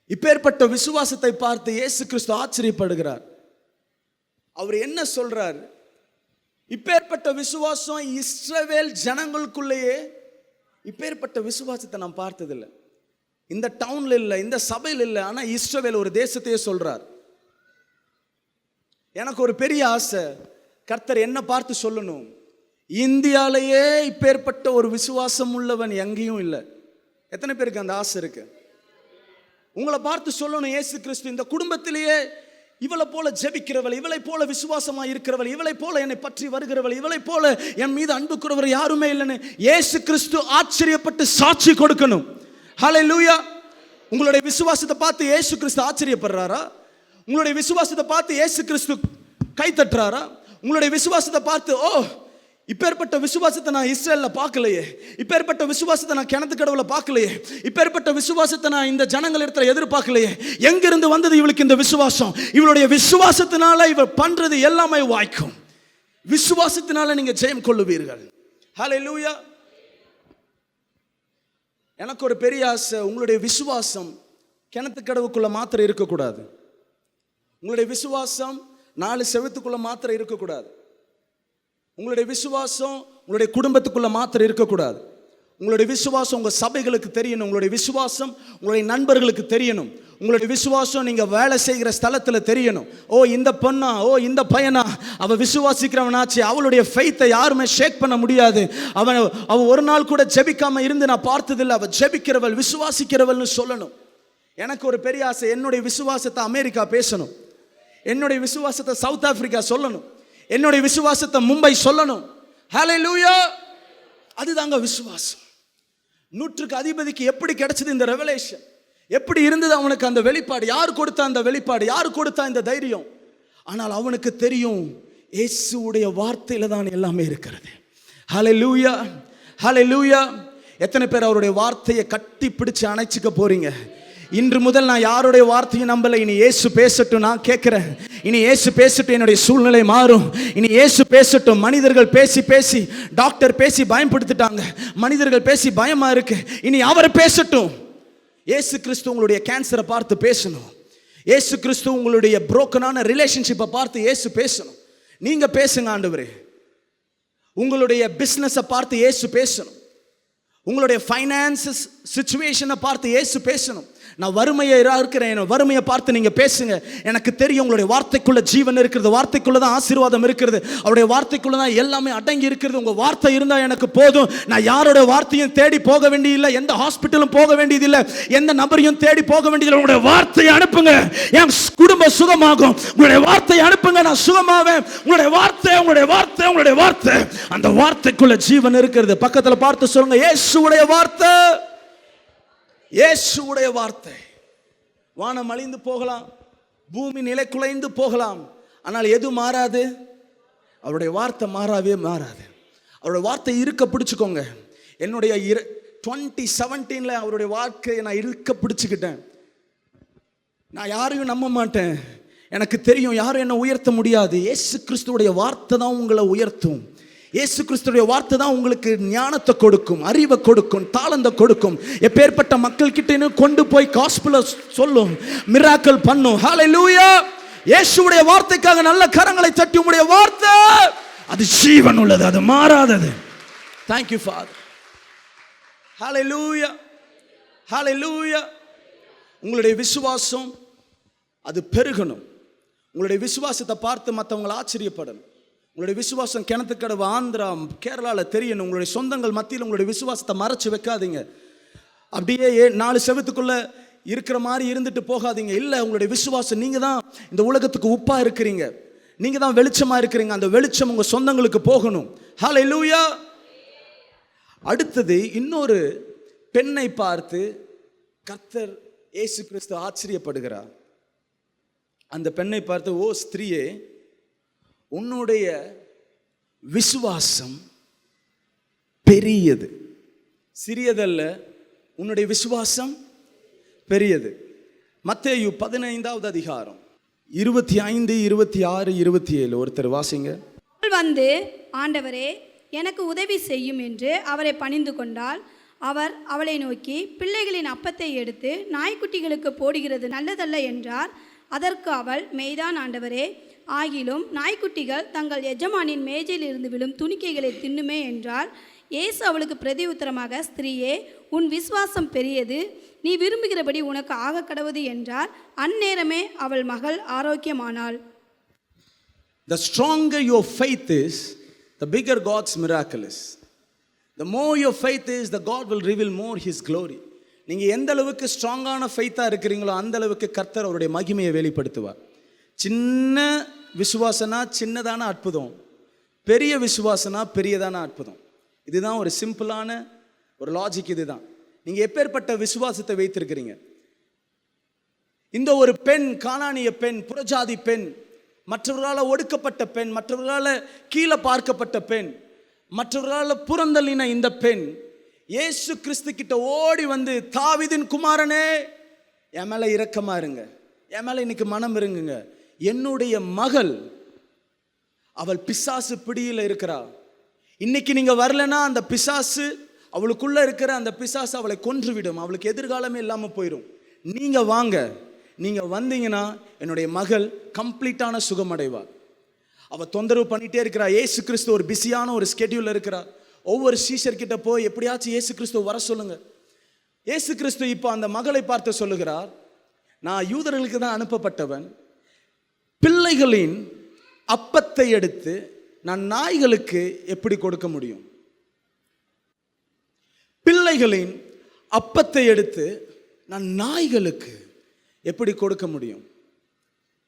இப்பேற்பட்ட விசுவாசத்தை பார்த்து இயேசு கிறிஸ்து ஆச்சரியப்படுகிறார். அவர் என்ன சொல்றார்? இப்பேற்பட்ட விசுவாசம் இஸ்ரவேல் ஜனங்களுக்குள்ளேயே இப்பேற்பட்ட விசுவாசத்தை நான் பார்த்ததில்லை. இந்த டவுன்ல இல்லை, இந்த சபையில் இல்லை, ஆனா இஸ்ரவேல் ஒரு தேசத்தையே சொல்றார். எனக்கு ஒரு பெரிய ஆசை, கர்த்தர் என்ன பார்த்து சொல்லணும், இந்தியாலேயே இப்பேற்பட்ட ஒரு விசுவாசம் உள்ளவன் எங்கேயும் இல்லை. எத்தனை பேருக்கு அந்த ஆசை இருக்கு? உங்களை பார்த்து சொல்லணும், இயேசு கிறிஸ்து இந்த குடும்பத்திலேயே இவளை போல ஜெபிக்கிறவள், இவளை போல விசுவாசமா இருக்கிறவள், இவளை போல என்னை பற்றி வருகிறவள், இவளை போல என் மீது அன்பு கூறவர் யாருமே இல்லைன்னு இயேசு கிறிஸ்து ஆச்சரியப்பட்டு சாட்சி கொடுக்கணும். ஹல்லேலூயா. உங்களுடைய விசுவாசத்தை பார்த்து இயேசு கிறிஸ்து ஆச்சரியப்படுறாரா? உங்களுடைய விசுவாசத்தை பார்த்து இயேசு கிறிஸ்து கை தட்டுறாரா? உங்களுடைய விசுவாசத்தை பார்த்து, ஓ இப்பேற்பட்ட விசுவாசத்தை நான் இஸ்ரேல்ல பார்க்கலையே, இப்பேற்பட்ட விசுவாசத்தை நான் கிணத்து கடவுளை பார்க்கலையே, இப்பேற்பட்ட விசுவாசத்தை நான் இந்த ஜனங்கள் இடத்துல எதிர்பார்க்கலையே, எங்கிருந்து வந்தது இவளுக்கு இந்த விசுவாசம்? இவளுடைய விசுவாசத்தினால இவள் பண்றது எல்லாமே வாய்க்கும். விசுவாசத்தினால நீங்க ஜெயம் கொள்ளுவீர்கள். ஹல்லேலூயா. எனக்கு ஒரு பெரிய ஆசை, உங்களுடைய விசுவாசம் கிணத்து கடவுக்குள்ள மாத்திரம் இருக்கக்கூடாது. உங்களுடைய விசுவாசம் 4 செவத்துக்குள்ள மாத்திரம் இருக்கக்கூடாது. உங்களுடைய விசுவாசம் உங்களுடைய குடும்பத்துக்குள்ள மாத்திரம் இருக்கக்கூடாது. உங்களுடைய விசுவாசம் உங்க சபைகளுக்கு தெரியணும், உங்களுடைய விசுவாசம் உங்களுடைய நண்பர்களுக்கு தெரியணும், உங்களுடைய விசுவாசம் நீங்க வேலை செய்கிற ஸ்தலத்துல தெரியணும். ஓ இந்த பொண்ணா, ஓ இந்த பையனா, அவ விசுவாசிக்கிறவனாச்சு, அவளுடைய ஃபெய்த்தை யாருமே ஷேக் பண்ண முடியாது, அவ ஒரு நாள் கூட ஜெபிக்காம இருந்து நான் பார்த்ததில்லை, அவ ஜெபிக்கிறவள், விசுவாசிக்கிறவள்னு சொல்லணும். எனக்கு ஒரு பெரிய ஆசை, என்னுடைய விசுவாசத்தை அமெரிக்கா பேசணும், என்னுடைய விசுவாசத்தை சவுத் ஆப்பிரிக்கா சொல்லணும், என்னுடைய விசுவாசத்தை மும்பை சொல்லணும். ஹல்லேலூயா. அதுதாங்க விசுவாசம். 100க்கு அதிபதிக்கு எப்படி கிடைச்சது இந்த ரெவலேஷன்? எப்படி இருந்தது அவனுக்கு அந்த வெளிப்பாடு? யார் கொடுத்தா அந்த வெளிப்பாடு? யார் கொடுத்தா இந்த தைரியம்? ஆனால் அவனுக்கு தெரியும், இயேசுவுடைய வார்த்தையில தான் எல்லாமே இருக்கிறது. ஹல்லேலூயா, ஹல்லேலூயா. எத்தனை பேர் அவருடைய வார்த்தையை கட்டி பிடிச்சு அணைச்சிக்க போறீங்க? இன்று முதல் நான் யாருடைய வார்த்தையும் நம்பல. இனி இயேசு பேசட்டும். நான் கேட்கிறேன், இனி இயேசு பேசட்டும். என்னுடைய சூழ்நிலை மாறும். இனி இயேசு பேசட்டும். மனிதர்கள் பேசி பேசி, டாக்டர் பேசி பயன்படுத்திட்டாங்க. மனிதர்கள் பேசி பயமா இருக்கு. இனி அவர் பேசட்டும். இயேசு கிறிஸ்து உங்களுடைய கேன்சரை பார்த்து பேசணும். இயேசு கிறிஸ்து உங்களுடைய புரோக்கனான ரிலேஷன்ஷிப்பை பார்த்து இயேசு பேசணும். நீங்க பேசுங்க ஆண்டவரே. உங்களுடைய பிசினஸை பார்த்து இயேசு பேசணும். உங்களுடைய ஃபைனான்சஸ் சிச்சுவேஷனை பார்த்து இயேசு பேசணும். நான் வறுமையை இருக்கிறேன், வறுமையை பார்த்து நீங்க பேசுங்க. எனக்கு தெரியும் உங்களுடைய வார்த்தைக்குள்ள ஜீவன் இருக்கிறது, வார்த்தைக்குள்ள தான் ஆசீர்வாதம் இருக்கிறது, அவருடைய வார்த்தைக்குள்ள தான் எல்லாமே அடங்கி இருக்கிறது. உங்க வார்த்தை இருந்தா எனக்கு போதும். நான் யாரோட வார்த்தையும் தேடி போக வேண்டியதில்லை, எந்த ஹாஸ்பிட்டலும் போக வேண்டியதில்லை, எந்த நபரையும் தேடி போக வேண்டியதில்லை. உங்களுடைய வார்த்தையை அனுப்புங்க, என் குடும்பம் சுகமாகும். உங்களுடைய வார்த்தையை அனுப்புங்க, நான் சுகமாவேன். உங்களுடைய வார்த்தை, உங்களுடைய வார்த்தை, உங்களுடைய வார்த்தை, அந்த வார்த்தைக்குள்ள ஜீவன் இருக்கிறது. பக்கத்துல பார்த்து சொல்லுங்க, இயேசுவுடைய வார்த்தை, இயேசுவுடைய வார்த்தை. வானம் அழிந்து போகலாம், பூமி நிலை குலைந்து போகலாம், ஆனால் எது மாறாது? அவருடைய வார்த்தை மாறாவே மாறாது. அவருடைய வார்த்தை இருக்க பிடிச்சுக்கோங்க. என்னுடைய 2017 அவருடைய வார்த்தையை நான் இருக்க பிடிச்சுக்கிட்டேன். நான் யாரையும் நம்ப மாட்டேன். எனக்கு தெரியும் யாரும் என்ன உயர்த்த முடியாது. இயேசு கிறிஸ்துவுடைய வார்த்தை தான் உங்களை உயர்த்தும். இயேசு கிறிஸ்துடைய வார்த்தை தான் உங்களுக்கு ஞானத்தை கொடுக்கும், அறிவை கொடுக்கும், தாளந்தை கொடுக்கும். எப்பேற்பட்ட மக்கள் கிட்ட கொண்டு போய் காஸ்பலை சொல்லும், மிராக்கிள் பண்ணும். ஹல்லேலூயா. இயேசுவுடைய வார்த்தைக்காக நல்ல கரங்களை தட்டி, உங்களுடைய வார்த்தை அது ஜீவன் உள்ளது, அது மாறாதது. Thank you Father. ஹல்லேலூயா, ஹல்லேலூயா. உங்களுடைய விசுவாசம் அது பெருகணும். உங்களுடைய விசுவாசத்தை பார்த்து மற்றவங்களை ஆச்சரியப்படணும். உங்களுடைய விசுவாசம் கிணத்துக்கடவு, ஆந்திரா, கேரளாவில் தெரியணும். உங்களுடைய சொந்தங்கள் மத்தியில் உங்களுடைய விசுவாசத்தை மறைச்சு வைக்காதீங்க. அப்படியே 4 செவத்துக்குள்ள இருக்கிற மாதிரி இருந்துட்டு போகாதீங்க. இல்லை, உங்களுடைய விசுவாசம், நீங்க தான் இந்த உலகத்துக்கு உப்பா இருக்கிறீங்க, நீங்க தான் வெளிச்சமா இருக்கிறீங்க. அந்த வெளிச்சம் உங்க சொந்தங்களுக்கு போகணும். ஹல்லேலூயா. அடுத்தது, இன்னொரு பெண்ணை பார்த்து கர்த்தர் இயேசு கிறிஸ்து ஆச்சரியப்படுகிறார். அந்த பெண்ணை பார்த்து, ஓ ஸ்திரீயே, உன்னுடைய விசுவாசம் பெரியது, சிறியதல்ல, உன்னுடைய விசுவாசம் பெரியது. மத்தேயு 15வது அதிகாரம் 25, 26, 27 ஒருத்தர் வாசிங்க. வந்து, ஆண்டவரே எனக்கு உதவி செய்யும் என்று அவரை பணிந்து கொண்டால், அவர் அவளை நோக்கி, பிள்ளைகளின் அப்பத்தை எடுத்து நாய்க்குட்டிகளுக்கு போடுகிறது நல்லதல்ல என்றார். அதற்கு அவள், மெய்தான் ஆண்டவரே, ஆகிலும் நாய்க்குட்டிகள் தங்கள் எஜமானின் மேஜையில் இருந்து விழும் துணிக்கைகளை தின்னுமே என்றால். இயேசு அவளுக்கு பிரதி உத்தரமாக, ஸ்திரீயே, உன் விசுவாசம் பெரியது, நீ விரும்புகிறபடி உனக்கு ஆக கடவுது என்றார். அந்நேரமே அவள் மகள் ஆரோக்கியமானாள். The stronger your faith is, the bigger God's miracle is. The more your faith is, the God will reveal more His glory. நீங்க எந்த அளவுக்கு ஸ்ட்ராங்கான ஃபெய்த்தா இருக்கிறீங்களோ அந்த அளவுக்கு கர்த்தர் அவருடைய மகிமையை வெளிப்படுத்துவார். சின்ன விசுவாசனா சின்னதான அற்புதம், பெரிய விசுவாசனா பெரியதான அற்புதம். இதுதான் ஒரு சிம்பிளான ஒரு லாஜிக். இதுதான் நீங்க எப்பேற்பட்ட விசுவாசத்தை வைத்திருக்கிறீங்க. இந்த ஒரு பெண், கானானிய பெண், புறஜாதி பெண், மற்றவர்களால் ஒடுக்கப்பட்ட பெண், மற்றவர்களால் கீழே பார்க்கப்பட்ட பெண், மற்றவர்களால் புறந்தள்ளின இந்த பெண் இயேசு கிறிஸ்து கிட்ட ஓடி வந்து, தாவீதின் குமாரனே, என் மேல இரக்கமா இருங்க, என் மேல இன்னைக்கு மனம் இருங்குங்க. என்னுடைய மகள், அவள் பிசாசு பிடியில் இருக்கிறா. இன்னைக்கு நீங்க வரலன்னா அந்த பிசாசு, அவளுக்குள்ள இருக்கிற அந்த பிசாசு அவளை கொன்றுவிடும், அவளுக்கு எதிர்காலமே இல்லாம போயிடும். நீங்க வாங்க, நீங்க வந்தீங்கன்னா என்னுடைய மகள் கம்ப்ளீட்டான சுகம் அடைவாள். அவ தொந்தரவு பண்ணிட்டே இருக்கிறா. இயேசு கிறிஸ்து ஒரு பிஸியான ஒரு ஸ்கெட்யூல் இருக்கிறா. ஒவ்வொரு சீஷர் கிட்ட போய் எப்படியாச்சும் இயேசு கிறிஸ்து வர சொல்லுங்க. இயேசு கிறிஸ்து இப்போ அந்த மகளை பார்த்து சொல்லுகிறார், நான் யூதர்களுக்கு தான் அனுப்பப்பட்டவன், பிள்ளைகளின் அப்பத்தை எடுத்து நான் நாய்களுக்கு எப்படி கொடுக்க முடியும்? பிள்ளைகளின் அப்பத்தை எடுத்து நான் நாய்களுக்கு எப்படி கொடுக்க முடியும்?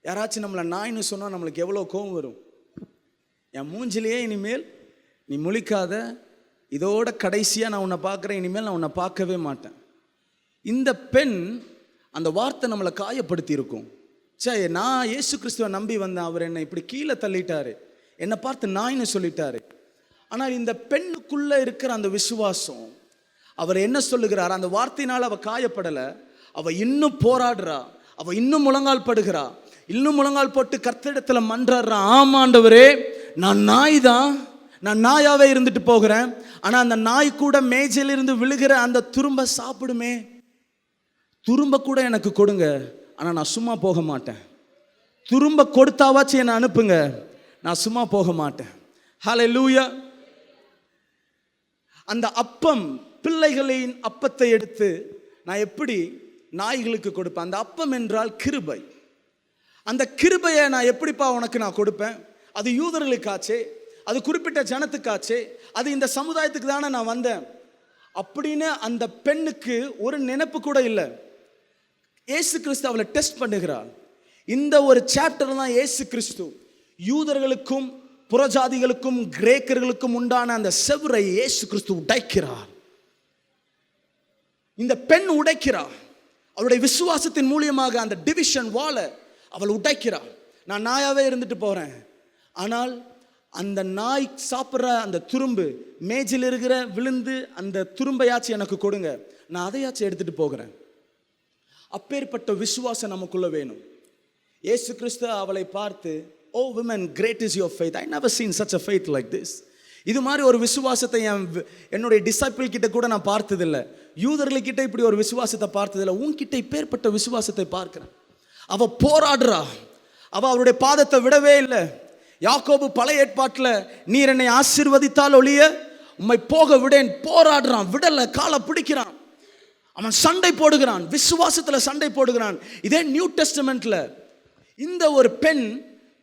யாராச்சும் நம்மளை நாய்னு சொன்னால் நம்மளுக்கு எவ்வளோ கோபம் வரும். என் மூஞ்சிலேயே இனிமேல் நீ முழிக்காத, இதோட கடைசியாக நான் உன்னை பார்க்குறேன், இனிமேல் நான் உன்னை பார்க்கவே மாட்டேன். இந்த பெண் அந்த வார்த்தை நம்மளை காயப்படுத்தி இருக்கும். சரி, நான் இயேசு கிறிஸ்துவை நம்பி வந்தேன், அவர் என்னை இப்படி கீழே தள்ளிட்டாரு, என்னை பார்த்து நாய்னு சொல்லிட்டாரு. ஆனால் இந்த பெண்ணுக்குள்ளே இருக்கிற அந்த விசுவாசம், அவர் என்ன சொல்லுகிறார், அந்த வார்த்தையினால் அவள் காயப்படலை, அவ இன்னும் போராடுறா, அவ இன்னும் முழங்கால் படுகிறா, இன்னும் முழங்கால் போட்டு கர்த்தரிடத்துல மன்றாடுறா. ஆமாண்டவரே, நான் நாய் தான், நான் நாயாவே இருந்துட்டு போகிறேன். ஆனா அந்த நாய் கூட மேஜையிலிருந்து விழுகிற அந்த துரும்ப சாப்பிடுமே, துரும்ப கூட எனக்கு கொடுங்க, ஆனா நான் சும்மா போக மாட்டேன். துரும்ப கொடுத்தாவாச்சு என்னை அனுப்புங்க, நான் சும்மா போக மாட்டேன். ஹல்லேலூயா. அந்த அப்பம், பிள்ளைகளின் அப்பத்தை எடுத்து நான் எப்படி நாய்களுக்கு கொடுப்பேன்? அந்த அப்பம் என்றால் கிருபை. அந்த கிருபையை நான் எப்படிப்பா உனக்கு நான் கொடுப்பேன்? அது யூதர்களுக்காச்சே, அது குறிப்பிட்ட ஜனத்துக்காச்சே, அது இந்த சமுதாயத்துக்கு தானே நான் வந்தேன் அப்படின்னு அந்த பெண்ணுக்கு ஒரு நினைப்பு கூட இல்லை. இயேசு கிறிஸ்து அவளை டெஸ்ட் பண்ணுகிறார். இந்த ஒரு சாப்டர் தான் இயேசு கிறிஸ்து யூதர்களுக்கும் புறஜாதிகளுக்கும் கிரேக்கர்களுக்கும் உண்டான அந்த செவரை இயேசு கிறிஸ்து உடைக்கிறார். இந்த பெண் உடைக்கிறார். அவளுடைய விசுவாசத்தின் மூலியமாக அந்த டிவிஷன் வாளை அவள் உடைக்கிறாள். நான் நாயாவே இருந்துட்டு போறேன், ஆனால் அந்த நாய் சாப்பிட்ற அந்த துரும்பு மேஜில் இருக்கிற விழுந்து அந்த துரும்பையாச்சும் எனக்கு கொடுங்க, நான் அதையாச்சும் எடுத்துட்டு போகிறேன். அப்பேற்பட்ட விசுவாசம் நமக்குள்ள வேணும். இயேசு கிறிஸ்து அவளை பார்த்து, O woman, great is your faith, I never seen such a faith like this. இது மாதிரி ஒரு விசுவாசத்தை என்னுடைய டிசைபிள் கிட்ட கூட நான் பார்த்ததில்லை, யூதர்கள்கிட்ட இப்படி ஒரு விசுவாசத்தை பார்த்ததில்லை, உன்கிட்ட இப்பேற்பட்ட விசுவாசத்தை பார்க்கிறேன். அவ போராடுறா, அவருடைய பாதத்தை விடவே இல்லை. யாக்கோபு பழைய ஏற்பாட்டில், நீர் என்னை ஆசீர்வதித்தால் ஒழிய உம்மை போக விடேன், போராடுறான், விடலை, காலை பிடிக்கிறான், அவன் சண்டை போடுகிறான், விசுவாசத்துல சண்டை போடுகிறான். இதே நியூ டெஸ்டமெண்ட்ல இந்த ஒரு பெண்,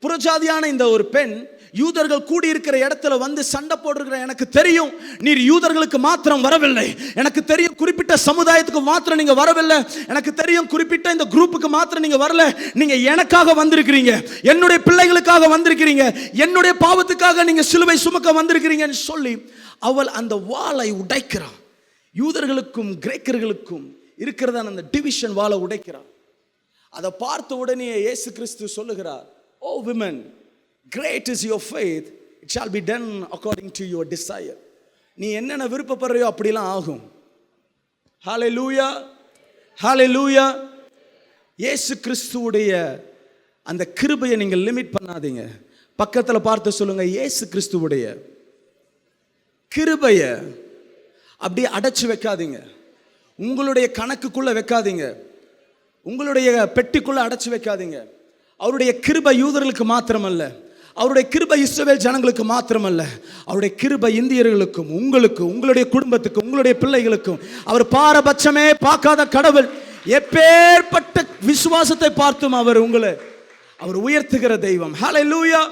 புறஜாதியான இந்த ஒரு பெண் யூதர்கள் கூடியிருக்கிற இடத்துல வந்து சண்டை போடுகிற, எனக்கு தெரியும் நீர் யூதர்களுக்கு மாத்திரம் வரவில்லை, எனக்கு தெரியும் குறிப்பிட்ட சமுதாயத்துக்கு மாத்திரம் நீங்க வரவில்லை, எனக்கு தெரியும் குறிப்பிட்ட இந்த குரூப்புக்கு மாத்திரம் நீங்க வரல, நீங்க எனக்காக வந்திருக்கிறீங்க, என்னுடைய பிள்ளைகளுக்காக வந்திருக்கிறீங்க, என்னுடைய பாவத்துக்காக நீங்க சிலுவை சுமக்க வந்திருக்கிறீங்கன்னு சொல்லி அவள் அந்த வாளை உடைக்கிறாள். யூதர்களுக்கும் கிரேக்கர்களுக்கும் இருக்கிறதான அந்த டிவிஷன் வாளை உடைக்கிறார். அதை பார்த்த உடனே இயேசு கிறிஸ்து சொல்லுகிறார், O woman, great is your faith, it shall be done according to your desire. நீ என்னென்ன விருப்பப்படுறியோ அப்படிலாம் ஆகும். ஹல்லேலூயா, ஹல்லேலூயா. இயேசு கிறிஸ்துவுடைய அந்த கிருபையை நீங்கள் லிமிட் பண்ணாதீங்க. பக்கத்தில் பார்த்து சொல்லுங்க, இயேசு கிறிஸ்துவுடைய கிருபையை அப்படியே அடைச்சு வைக்காதீங்க, உங்களுடைய கணக்குக்குள்ள வைக்காதீங்க, உங்களுடைய பெட்டிக்குள்ள அடைச்சு வைக்காதீங்க. அவருடைய கிருபை யூதர்களுக்கு மாத்திரமல்ல, அவருடைய கிருபை இஸ்ரவேல் ஜனங்களுக்கு மாத்திரமல்ல, அவருடைய கிருபை இந்தியர்களுக்கும், உங்களுக்கு, உங்களுடைய குடும்பத்துக்கும், உங்களுடைய பிள்ளைகளுக்கும். அவர் பாரபட்சமே பார்க்காத கடவுள். எப்பேற்பட்ட விசுவாசத்தை பார்த்தும் அவர் உயர்த்துகிற தெய்வம். ஹல்லேலூயா.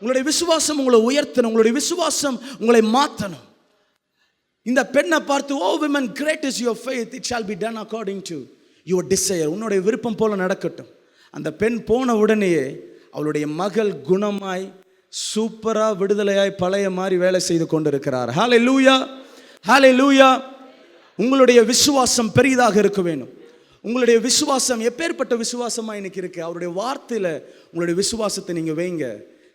உங்களுடைய விசுவாசம் உங்களை உயர்த்தணும், உங்களுடைய விசுவாசம் உங்களை மாற்றணும். இந்த பெண்ணை பார்த்து, O woman, great is your faith, it shall be done according to your desire, உன்னுடைய விருப்பம் போல நடக்கட்டும். அந்த பெண் போன உடனேயே அவளுடைய மகள் குணமாய் சூப்பரா விடுதலையாய் பழைய மாதிரி வேலை செய்து கொண்டிருக்கிறார். ஹல்லேலூயா, ஹல்லேலூயா. உங்களுடைய விசுவாசம் பெரிதாக இருக்க வேண்டும். உங்களுடைய விசுவாசம் எப்பேற்பட்ட விசுவாசமா இன்னைக்கு இருக்கு, அவருடைய வார்த்தையில உங்களுடைய விசுவாசத்தை நீங்க வைங்க,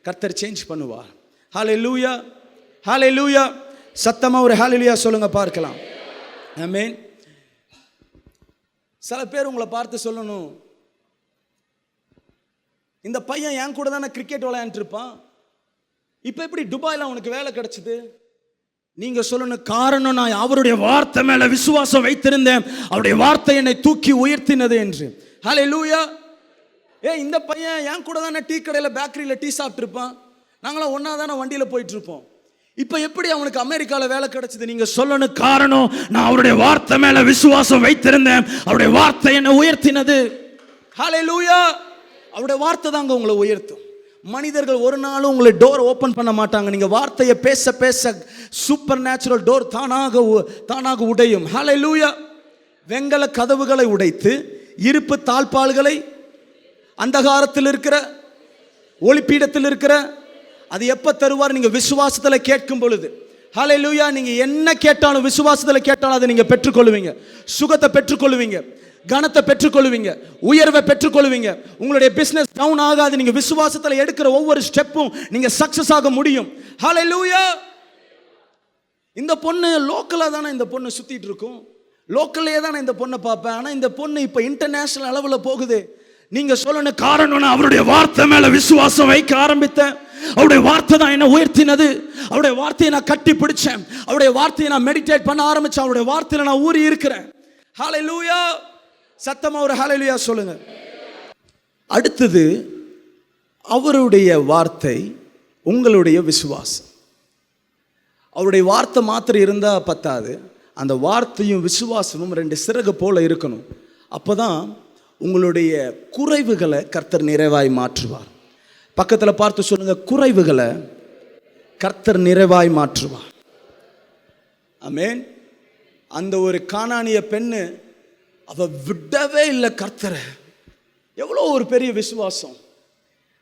கர்த்தர் சேஞ்ச் பண்ணுவார். ஹல்லேலூயா, ஹல்லேலூயா. சத்தமா ஒரு ஹல்லேலூயா சொல்லுங்க பார்க்கலாம். ஆமென். சில பேர் உங்களை பார்த்து சொல்லணும், இந்த பையன் என் கூட தானே கிரிக்கெட் விளையாண்டு இருப்பான், இப்போ எப்படி துபாயில் அவனுக்கு வேலை கிடைச்சது? நீங்க சொல்லணும், காரணம் நான் அவருடைய வார்த்தை மேல விசுவாசம் வைத்திருந்தேன், அவருடைய வார்த்தை என்னை தூக்கி உயர்த்தினது என்று. ஹல்லேலூயா. இந்த பையன் என் கூட தானே டீ கடையில் பேக்கரியில் டீ சாப்பிட்டு இருப்பான், நாங்களாம் ஒன்னா தானே வண்டியில் போயிட்டு இருப்போம், இப்போ எப்படி அவனுக்கு அமெரிக்காவில் வேலை கிடைச்சது? நீங்க சொல்லணும், காரணம் நான் அவருடைய வார்த்தை மேல விசுவாசம் வைத்திருந்தேன், அவருடைய வார்த்தை என்னை உயர்த்தினது. ஹல்லேலூயா. அவருடைய வார்த்தை தாங்க உங்களை உயர்த்தும். மனிதர்கள் ஒரு நாளும் உங்களை டோர் ஓப்பன் பண்ண மாட்டாங்க. நீங்க வார்த்தையை பேச பேச சூப்பர் நேச்சுரல் டோர் தானாக உடையும். ஹல்லேலூயா. வெங்கல கதவுகளை உடைத்து இருப்பு தாழ்பால்களை அந்தகாரத்தில் இருக்கிற ஒளிப்பீடத்தில் இருக்கிற அது எப்ப தருவார்? நீங்க விசுவாசத்துல கேட்கும் பொழுது. ஹல்லேலூயா. நீங்க என்ன கேட்டாலும் விசுவாசத்துல கேட்டாலும் அதை நீங்க பெற்றுக்கொள்வீங்க. சுகத்தை பெற்றுக்கொள்வீங்க, கனத்தை பெற்றுக்கொள்வீங்க, உயர்வை பெற்றுக்கொள்வீங்க. உங்களுடைய பிசினஸ் டவுன் ஆகாது. நீங்க விசுவாசத்துல எடுக்கிற ஒவ்வொரு ஸ்டெப்பும் நீங்க சக்சஸ் ஆக முடியும். ஹல்லேலூயா. இந்த பொண்ணு லோக்கலா தானே இந்த பொண்ணு சுத்திட்டு இருக்கும், லோக்கல்லே தான் நான் இந்த பொண்ணை பார்ப்பேன். ஆனால் இந்த பொண்ணு இப்போ இன்டர்நேஷனல் அளவில் போகுது. நீங்கள் சொல்லணும் காரணம், நான் அவருடைய வார்த்தை மேலே விசுவாசம் வைக்க ஆரம்பித்தேன். அவருடைய வார்த்தை தான் என்னை உயர்த்தினது. அவருடைய வார்த்தையை நான் கட்டி பிடிச்சேன். அவருடைய வார்த்தையை நான் மெடிடேட் பண்ண ஆரம்பித்தேன். அவருடைய வார்த்தையில் நான் ஊறி இருக்கிறேன். ஹல்லேலூயா. சத்தமாக ஒரு ஹல்லேலூயா சொல்லுங்க. அடுத்தது அவருடைய வார்த்தை, உங்களுடைய விசுவாசம். அவருடைய வார்த்தை மாத்திரம் இருந்தால் பத்தாது, அந்த வார்த்தையும் விசுவாசமும் ரெண்டு சிறகு போல இருக்கணும். அப்போ தான் உங்களுடைய குறைவுகளை கர்த்தர் நிறைவாய் மாற்றுவார். பக்கத்தில் பார்த்து சொல்லுங்க, குறைவுகளை கர்த்தர் நிறைவாய் மாற்றுவார். ஆமென். அந்த ஒரு கானானிய பெண்ணு, அவ விடவே இல்லை கர்த்தரை. எவ்வளோ ஒரு பெரிய விசுவாசம்.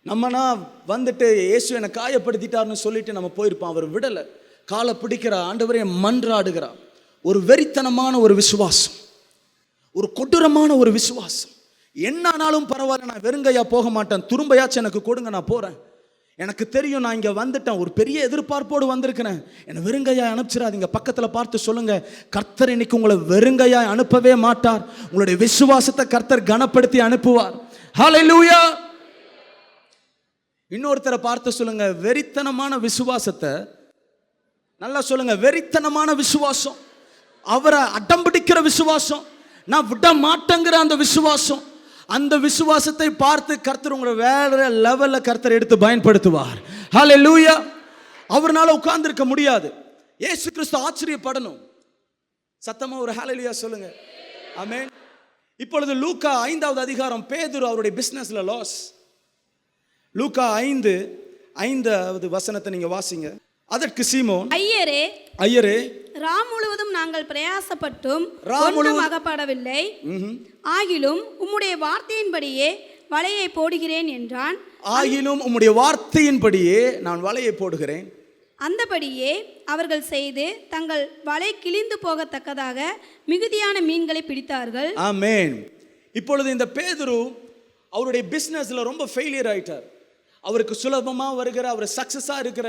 நம்மனா வந்துட்டு இயேசு என்னை காயப்படுத்திட்டார்னு சொல்லிட்டு நம்ம போயிருப்போம். அவர் விடலை, காலை பிடிக்கிறா, ஆண்டவரே மன்றாடுகிறா. ஒரு வெறித்தனமான ஒரு விசுவாசம், ஒரு கொடூரமான ஒரு விசுவாசம். என்னானாலும் பரவாயில்ல, நான் வெறுங்கையா போக மாட்டேன், துரும்பையாச்சும் எனக்கு கொடுங்க, நான் போகிறேன். எனக்கு தெரியும் நான் இங்கே வந்துட்டேன், ஒரு பெரிய எதிர்பார்ப்போடு வந்திருக்கிறேன், என்னை வெறுங்கையா அனுப்பிச்சிடாதீங்க. பக்கத்தில் பார்த்து சொல்லுங்க, கர்த்தர் இன்னைக்கு உங்களை வெறுங்கையா அனுப்பவே மாட்டார். உங்களுடைய விசுவாசத்தை கர்த்தர் கனப்படுத்தி அனுப்புவார். ஹல்லேலூயா. இன்னொருத்தரை பார்த்து சொல்லுங்க, வெறித்தனமான விசுவாசத்தை, நல்லா சொல்லுங்க, வெறித்தனமான விசுவாசம், அவரை அடம்பிடிக்கிற விசுவாசம், நான் விட மாட்டேங்கிற அந்த விசுவாசம். அந்த விசுவாசத்தை பார்த்து கர்த்தர் உங்களை வேற லெவல்ல கர்த்தர் எடுத்து பயன்படுத்துவார். ஹல்லேலூயா. அவர்னால உட்கார்ந்திருக்க முடியாது. இயேசு கிறிஸ்து ஆச்சரியப்படணும். சத்தமா ஒரு ஹல்லேலூயா சொல்லுங்க. ஆமென். இப்பொழுது லூக்கா 5வது அதிகாரம், பேதுரு அவருடைய பிசினஸ்ல லாஸ். லூக்கா 5:5 வசனத்தை நீங்க வாசிங்க. அதற்கு சீமோன், ஐயரே ராம் முழுவதும் நாங்கள் பிரயாசப்பட்டும் ஒன்றும் அகப்படவில்லை, ஆகிலும் உம்முடைய வார்த்தையின்படியே வலையை போடுகிறேன் என்றான். ஆகிலும் உம்முடைய வார்த்தையின்படியே நான் வலையை போடுகிறேன். அந்தபடியே அவர்கள் செய்து தங்கள் வலை கிழிந்து போகத்தக்கதாக மிகுதியான மீன்களை பிடித்தார்கள். ஆமென். இப்பொழுது இந்த பேதுரு அவருடைய பிசினஸ்ல ரொம்ப ஃபெயிலியர் ஆயிட்டார். அவருக்கு சுலபமாக வருகிற, அவர் சக்சஸாக இருக்கிற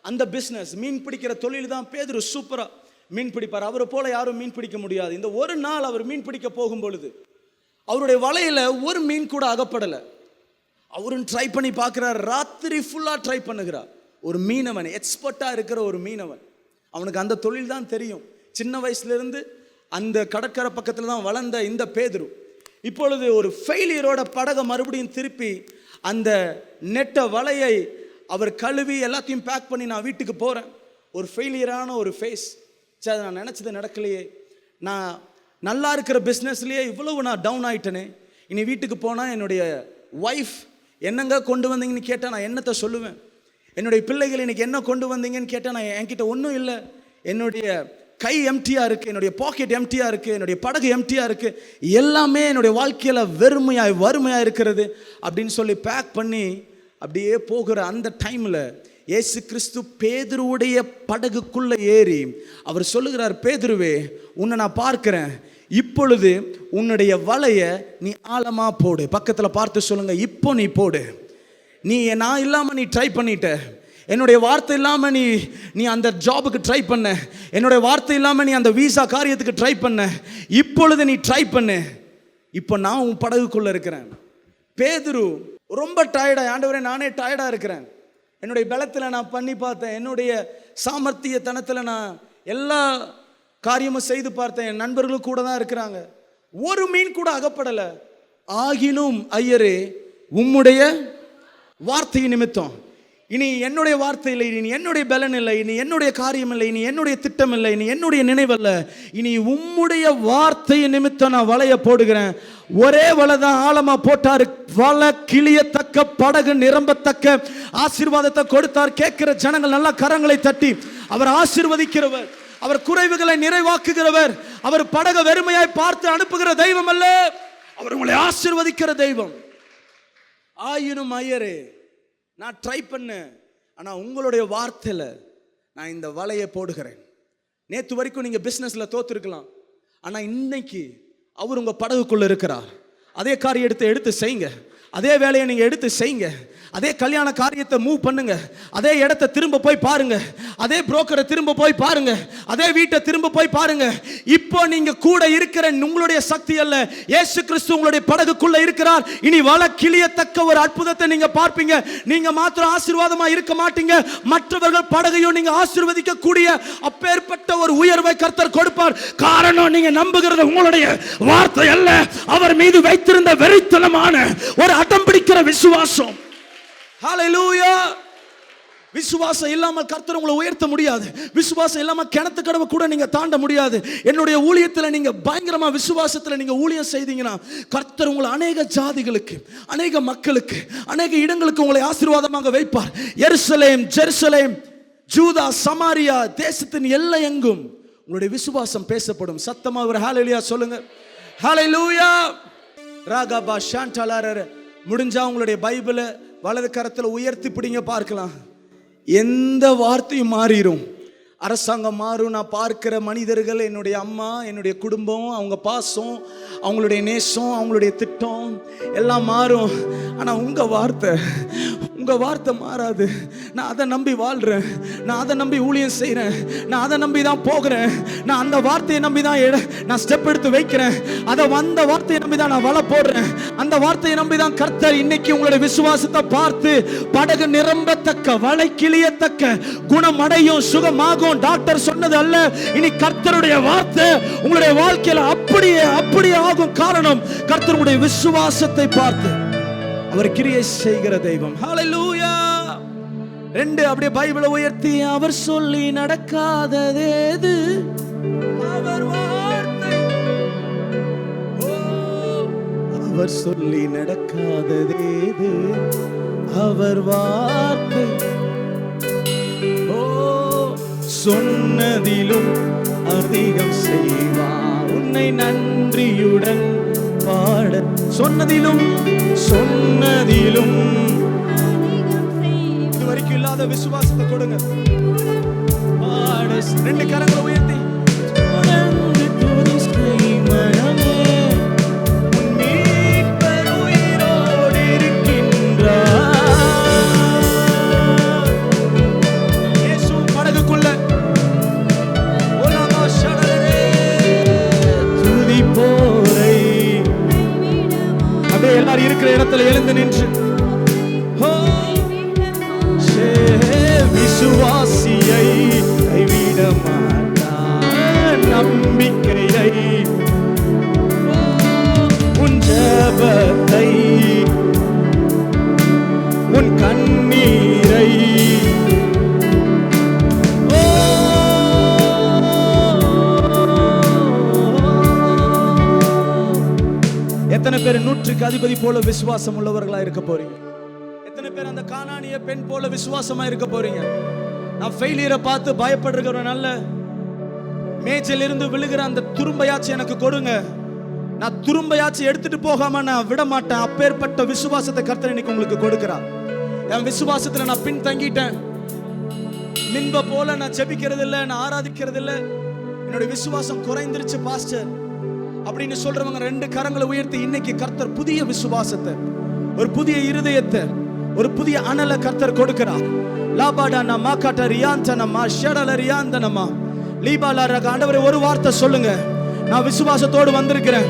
அந்த பிஸ்னஸ், மீன் பிடிக்கிற தொழில் தான். பேதுரு சூப்பராக மீன் பிடிப்பார். அவரை போல யாரும் மீன் பிடிக்க முடியாது. இந்த ஒரு நாள் அவர் மீன் பிடிக்க போகும் பொழுது அவருடைய வலையில் ஒரு மீன் கூட அகப்படலை. அவரும் ட்ரை பண்ணி பார்க்குறார், ராத்திரி ஃபுல்லாக ட்ரை பண்ணுகிறார். ஒரு மீனவன், எக்ஸ்பர்ட்டாக இருக்கிற ஒரு மீனவன், அவனுக்கு அந்த தொழில் தான் தெரியும். சின்ன வயசுலேருந்து அந்த கடற்கரை பக்கத்தில் தான் வளர்ந்த இந்த பேதுரு இப்பொழுது ஒரு ஃபெயிலியரோட படகை மறுபடியும் திருப்பி அந்த நெட்டை வலையை அவர் கழுவி எல்லாத்தையும் பேக் பண்ணி நான் வீட்டுக்கு போகிறேன். ஒரு ஃபெயிலியரான ஒரு ஃபேஸ். சரி, நான் நினச்சது நடக்கலையே, நான் நல்லா இருக்கிற பிஸ்னஸ்லேயே இவ்வளவு நான் டவுன் ஆகிட்டேனே, இனி வீட்டுக்கு போனால் என்னுடைய ஒய்ஃப் என்னங்க கொண்டு வந்தீங்கன்னு கேட்டால் நான் என்னத்தை சொல்லுவேன்? என்னுடைய பிள்ளைகள் இன்னைக்கு என்ன கொண்டு வந்தீங்கன்னு கேட்டால் நான் என்கிட்ட ஒன்றும் இல்லை, என்னுடைய கை எம்டியாக இருக்குது, என்னுடைய பாக்கெட் எம்டியாக இருக்குது, என்னுடைய படகு எம்டியாக இருக்குது, எல்லாமே என்னுடைய வாழ்க்கையில் வெறுமையாக வறுமையாக இருக்கிறது அப்படின்னு சொல்லி பேக் பண்ணி அப்படியே போகிற அந்த டைமில் இயேசு கிறிஸ்து பேதுருவுடைய படகுக்குள்ளே ஏறி அவர் சொல்லுகிறார், பேதுருவே, உன்னை நான் பார்க்கிறேன், இப்பொழுது உன்னுடைய வலையை நீ ஆழமாக போடு. பக்கத்தில் பார்த்து சொல்லுங்க, இப்போ நீ போடு. நீ நான் இல்லாமல் நீ ட்ரை பண்ணிட்ட, என்னுடைய வார்த்தை இல்லாமல் நீ அந்த ஜாபுக்கு ட்ரை பண்ண, என்னுடைய வார்த்தை இல்லாமல் நீ அந்த வீசா காரியத்துக்கு ட்ரை பண்ண, இப்பொழுது நீ ட்ரை பண்ணு, இப்போ நான் உன் படகுக்குள்ளே இருக்கிறேன். பேதுரு ரொம்ப டயர்டாக, ஆண்டவரே நானே டயர்டாக இருக்கிறேன், என்னுடைய பலத்தில் நான் பண்ணி பார்த்தேன், என்னுடைய சாமர்த்தியத்தனத்தில் நான் எல்லா காரியமும் செய்து பார்த்தேன், என் நண்பர்களும் கூட தான் இருக்கிறாங்க, ஒரு மீன் கூட அகப்படலை. ஆகிலும் ஐயரே உம்முடைய வார்த்தை நிமித்தம், இனி என்னுடைய வார்த்தை இல்லை, இனி என்னுடைய பலன் இல்லை, இனி என்னுடைய காரியம் இல்லை, இனி என்னுடைய திட்டம் இல்லை, இனி என்னுடைய நினைவல்ல, இனி உம்முடைய வார்த்தை நிமித்தம் நான் வலைய போடுகிறேன். ஒரே வலை தான் ஆழமா போட்டாரு. வலை கிளியத்தக்க, படகு நிரம்பத்தக்க ஆசீர்வாதத்தை கொடுத்தார். கேட்கிற ஜனங்கள் நல்லா கரங்களை தட்டி, அவர் ஆசீர்வதிக்கிறவர், அவர் குறைவுகளை நிறைவாக்குகிறவர், அவர் படக வெறுமையாய் பார்த்து அனுப்புகிற தெய்வம் அல்ல, அவர் உங்களை ஆசீர்வதிக்கிற தெய்வம். ஆயினும் ஐயரே, நான் ட்ரை பண்ணேன், ஆனால் உங்களுடைய வார்த்தையில் நான் இந்த வலையை போடுகிறேன். நேற்று வரைக்கும் நீங்கள் பிஸ்னஸில் தோற்றுருக்கலாம், ஆனால் இன்னைக்கு அவர் உங்கள் படகுக்குள்ளே இருக்கிறார். அதே காரியத்தை எடுத்து செய்யுங்க, அதே வேலையை நீங்கள் எடுத்து செய்யுங்க, அதே கல்யாண காரியத்தை மூவ் பண்ணுங்க, அதே இடத்த திரும்ப போய் பாருங்க, அதே புரோக்கரை திரும்ப போய் பாருங்க, அதே வீட்டை திரும்ப போய் பாருங்க. இப்போ நீங்க கூட இருக்கிற உங்களுடைய சக்தி அல்ல, இயேசு கிறிஸ்து உங்களுடைய படகுக்குள்ள இருக்கிறார். இனி வலை கிளியத்தக்க ஒரு அற்புதத்தை நீங்க பார்ப்பீங்க. நீங்க மாத்திரம் ஆசீர்வாதமா இருக்க மாட்டீங்க, மற்றவர்கள் படகையும் நீங்க ஆசீர்வதிக்க கூடிய அப்பேற்பட்ட ஒரு உயர்வை கர்த்தர் கொடுப்பார். காரணம், நீங்க நம்புகிறது உங்களுடைய வார்த்தை அல்ல, அவர் மீது வைத்திருந்த வெறித்தனமான ஒரு அடம் பிடிக்கிற விசுவாசம். ஹல்லேலூயா. விசுவாசம் இல்லாமல் கர்த்தர் உங்களை உயர்த்த முடியாது. விசுவாசம் இல்லாமல் கிணத்து கடவை கூட நீங்க தாண்ட முடியாது. என்னுடைய ஊழியத்தில் நீங்க பயங்கரமா விசுவாசத்தில் நீங்க ஊழியம் செய்தீங்கன்னா கர்த்தர் உங்களை அநேக ஜாதிகளுக்கு, அநேக மக்களுக்கு, அநேக இடங்களுக்கு உங்களை ஆசீர்வாதமாக வைப்பார். எருசலேம், ஜெருசலேம், ஜூதா, சமாரியா தேசத்தின் எல்லை எங்கும் உங்களுடைய விசுவாசம் பேசப்படும். சத்தமா ஒரு ஹல்லேலூயா சொல்லுங்க. ஹல்லேலூயா. ராகபா ஷாண்டலாரர். முடிஞ்சா உங்களுடைய பைபிளை வலது கரத்தில் உயர்த்தி பிடிங்க, பார்க்கலாம். எந்த வார்த்தையும் மாறிடும். அரசாங்கம் மாறும். நான் பார்க்கிற மனிதர்கள், என்னுடைய அம்மா, என்னுடைய குடும்பம், அவங்க பாசம், அவங்களுடைய நேசம், அவங்களுடைய திட்டம் எல்லாம் மாறும். ஆனால் உங்கள் வார்த்தை மாறாது. நான் அதை நம்பி வாழ்கிறேன், நான் அதை நம்பி ஊழியம் செய்கிறேன், நான் அதை நம்பி தான் போகிறேன், நான் அந்த வார்த்தையை நம்பி தான் நான் ஸ்டெப் எடுத்து வைக்கிறேன், அந்த வார்த்தையை நம்பி தான் நான் வலை போடுறேன், அந்த வார்த்தையை நம்பி தான் கர்த்தர் இன்னைக்கு உங்களுடைய விசுவாசத்தை பார்த்து படகு நிரம்பத்தக்க, வலை கிளியத்தக்க, குணமடையும், சுகமாகும். டாக்டர் சொன்னது அல்ல, இனி கர்த்தருடைய வார்த்தை உங்களுடைய வாழ்க்கையில அப்படியே ஆகும். காரணம், கர்த்தருடைய விசுவாசத்தை பார்த்து அவர் கிரியை செய்கிற தெய்வம். ஹல்லேலூயா. 2 அப்படியே பைபிளை உயர்த்தி, அவர் சொல்லி நடக்காததேது அவர் வார்த்தை. அவர் சொல்லி நடக்காததேது அவர் வார்த்தை. சொன்னதிலும் அதிகம் செய்வார், உன்னை நன்றியுடன் பாட. சொன்னதிலும் இதுவரைக்கும் இல்லாத விசுவாசத்தை கொடுங்க. பாட. 2 கரங்களை உயர்த்தி எல்லாரும் இருக்கிற இடத்துல எழுந்து நின்று, விசுவாசியை கைவிட மாட்டார், நம்பிக்கையை, உன் ஜெபத்தை, உன் கண்ணீரை, எத்தனை பேர் 100க்கு அதிபதி போல விசுவாசம் உள்ளவர்களா இருக்க போறீங்க? எத்தனை பேர் அந்த கானானிய பெண் போல விசுவாசமா இருக்க போறீங்க? நான் ஃபெயிலியரை பார்த்து பயப்படுறேன், நல்ல மேஜையில இருந்து விழுகிற அந்த துரும்பையாச்சு எனக்கு கொடுங்க, நான் துரும்பையாச்சு எடுத்துட்டு போகாம நான் விட மாட்டேன். அப்பேற்பட்ட விசுவாசத்தை கர்த்தர் இன்னைக்கு உங்களுக்கு கொடுக்கிறார். என் விசுவாசத்துல நான் பின் தங்கிட்டேன், மின்ப போல நான் ஜெபிக்கிறது இல்லை, நான் ஆராதிக்கிறது இல்லை, என்னுடைய விசுவாசம் குறைந்துருச்சு பாஸ்டர் அப்படின்னு சொல்றவங்க 2 கரங்களை உயர்த்தி, இன்னைக்கு கர்த்தர் புதிய விசுவாசத்தை, ஒரு புதிய இருதயத்தை, ஒரு புதிய அனலை கர்த்தர் கொடுக்கிறார். லாபாடானா மாகாட்ட ரியாந்தனமா ஷடல ரியாந்தனமா லீபாலாரா. ஆண்டவரே, ஒரு வார்த்தை சொல்லுங்க, நான் விசுவாசத்தோடு வந்திருக்கிறேன்.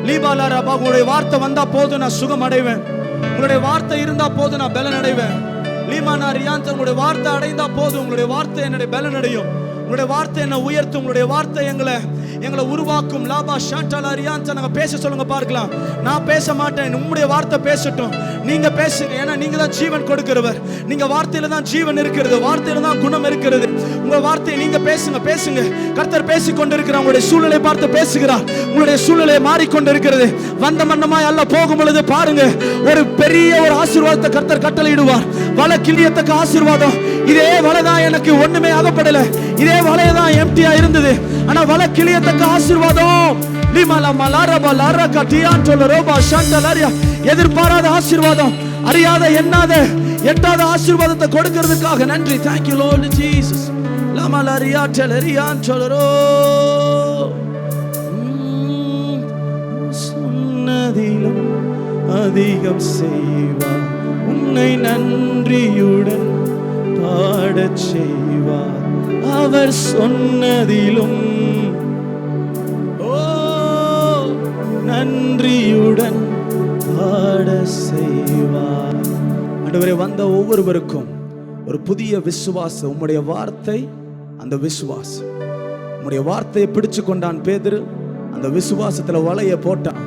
லீபாலாரா, உங்களுடைய வார்த்தை வந்தா போதும் நான் சுகம் அடைவேன், உங்களுடைய வார்த்தை இருந்தா போதும் நான் பலன் அடைவேன். லீமானா ரியாந்தன், உங்களுடைய வார்த்தை அடைந்தா போதும், உங்களுடைய வார்த்தை என்னுடைய பலன் அடையும், உங்களுடைய வார்த்தை என்ன உயர்த்தும், உங்களுடைய வார்த்தை எங்களை உருவாக்கும். லாபா ஷாண்டலா ரியாந்தா. நாங்க பேச சொல்லுங்க பார்க்கலாம். நான் பேச மாட்டேன், உங்களுடைய வார்த்தை பேசட்டும், நீங்க பேசுங்க. ஏன்னா நீங்க தான் ஜீவன் கொடுக்கிறவர், நீங்க வார்த்தையில தான் ஜீவன் இருக்கிறது, வார்த்தையில தான் குணம் இருக்கிறது. உங்க வார்த்தையை நீங்க பேசுங்க. கர்த்தர் பேசிக் கொண்டிருக்கிறார், உங்களுடைய சூழ்நிலை பார்த்து பேசுகிறார். உங்களுடைய சூழ்நிலை மாறிக்கொண்டிருக்கிறது. வந்த மன்னமாய் அல்ல, போகும் பொழுது பாருங்க, ஒரு பெரிய ஒரு ஆசீர்வாதத்தை கர்த்தர் கட்டளையிடுவார். வலை கிளியத்தக்க ஆசீர்வாதம். இதே வலை தான் எனக்கு ஒண்ணுமே ஆகப்படல, இதே வலையை தான் எம்டியா இருந்தது, ஆனா வலை கிளியத்தக்க ஆசீர்வாதம். எதிர்பாராத ஆசீர்வாதம், அறியாத எண்ணாத எட்டாத ஆசீர்வாதத்தை கொடுக்கிறதுக்காக நன்றி. Thank you Lord Jesus. சொன்னதிலும் அதிகம் செய்வார், உன்னை நன்றியுடன் பாடச் செய்வார். அவர் சொன்னதிலும் ஓ நன்றியுடன் பாட செய்வார். ஆண்டவரே, வந்த ஒவ்வொருவருக்கும் ஒரு புதிய விசுவாசம். உம்முடைய வார்த்தை, அந்த விசுவாசம், உம்முடைய வார்த்தையை பிடிச்சு கொண்டான் பேதுரு. அந்த விசுவாசத்துல வலைய போட்டான்.